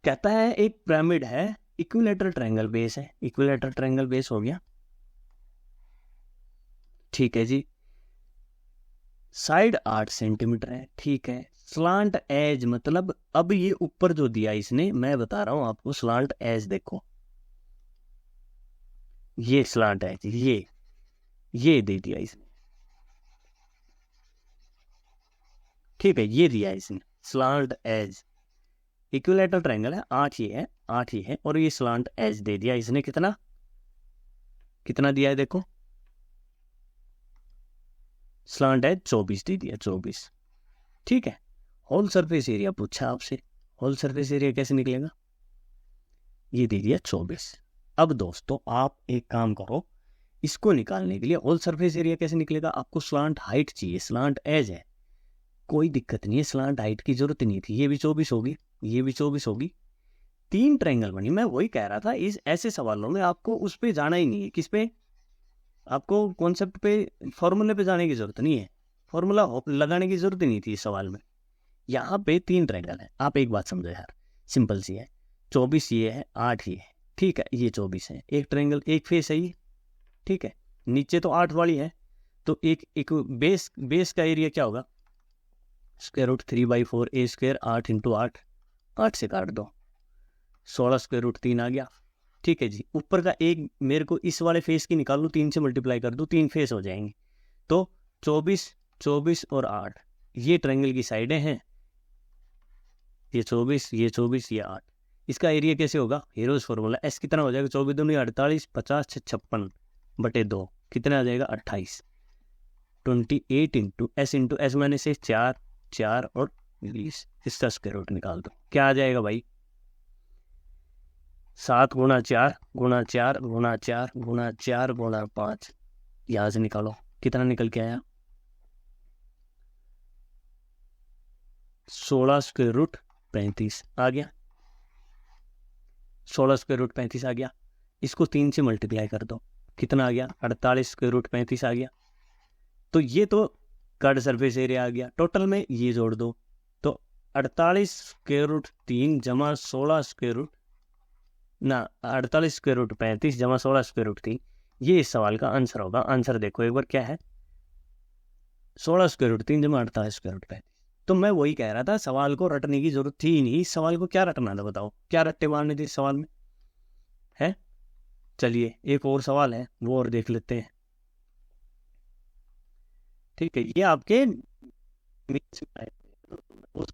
कहता है एक पिरामिड है, इक्विलैटरल ट्रायंगल बेस है, इक्विलैटरल ट्रायंगल बेस हो गया। ठीक है जी, साइड 8 सेंटीमीटर है। ठीक है, स्लांट एज मतलब, अब ये ऊपर जो दिया इसने, मैं बता रहा हूं आपको, स्लांट एज देखो, ये स्लांट एज, ये दे दिया इसने। ठीक है, ये दिया इसने स्लांट एज, इक्विलैटरल ट्रायंगल है, 8 ही है और ये स्लांट एज दे दिया इसने। कितना दिया है देखो, स्लांट एज 24 दे दिया, 24। ठीक है, होल सरफेस एरिया पूछा आपसे, होल सरफेस एरिया कैसे निकलेगा? ये दे दिया 24। अब दोस्तों आप एक काम करो, इसको निकालने के लिए होल सरफेस एरिया कैसे निकलेगा? आपको स्लांट हाइट चाहिए, स्लांट एज है, कोई दिक्कत नहीं है, स्लांट हाइट की जरूरत नहीं थी, ये भी 24 होगी, ये भी 24 होगी, 3 ट्रायंगल बनी। मैं वही कह रहा था, इस ऐसे सवालों में आपको उस पे जाना ही नहीं है। किस पे? आपको कॉन्सेप्ट पे, फॉर्मूले पे जाने की जरूरत नहीं है, फॉर्मूला लगाने की जरूरत ही नहीं थी इस सवाल में। यहाँ पे 3 ट्रायंगल है, आप एक बात समझो यार, सिंपल सी है, 24 ये है, 8 ये है। ठीक है, ये 24 है, एक ट्रायंगल, एक फेस है ये। ठीक है, नीचे तो 8 वाली है, तो एक बेस का एरिया क्या होगा? Square root 3/4 A square, 8 into 8 से काट दो, 16 स्क्वायर रूट 3 आ गया। ठीक है जी, ऊपर का एक मेरे को इस वाले फेस की निकाल लूँ, 3 से मल्टीप्लाई कर दूँ, 3 फेस हो जाएंगे, तो 24 और 8, ये ट्रायंगल की साइडें हैं, ये 24, ये 8। इसका एरिया कैसे होगा, हेरोज फॉर्मूला, एस कितना हो जाएगा, 24 दूनी 48, 50 6 56 बटे 2 कितना आ जाएगा 28, 28 इंटू एस मैंने से 4 4 और 20, इसका स्क्वायर रूट निकाल दो, क्या आ जाएगा भाई 7 गुणा 4 गुणा 4 गुणा 4 गुणा 4 गुणा 5, यहां से निकालो कितना निकल के आया 16 स्क्वायर रूट 35 आ गया, 16 स्क्वायर रूट 35 आ गया। इसको 3 से मल्टीप्लाई कर दो कितना आ गया 48 स्क्वायर रूट 35 आ गया। तो ये तो कर्ड सरफेस एरिया आ गया, टोटल में ये जोड़ दो तो 48 स्क्वायर रूट 3 जमा 16 स्क्वायर रूट ना 48 स्क्वायर रूट 35 जमा 16 स्क्वायर रूट 3, ये इस सवाल का आंसर होगा। आंसर देखो एक बार क्या है 16 स्क्वायर रूट 3 जमा 48 स्क्वायर रूट 35। तो मैं वही कह रहा था सवाल को रटने की जरूरत थी ही नहीं, इस सवाल को क्या रटना था बताओ, क्या रट्टे मारने थे इस सवाल में है। चलिए एक और सवाल है वो और देख लेते हैं, ठीक है। ये आपके उस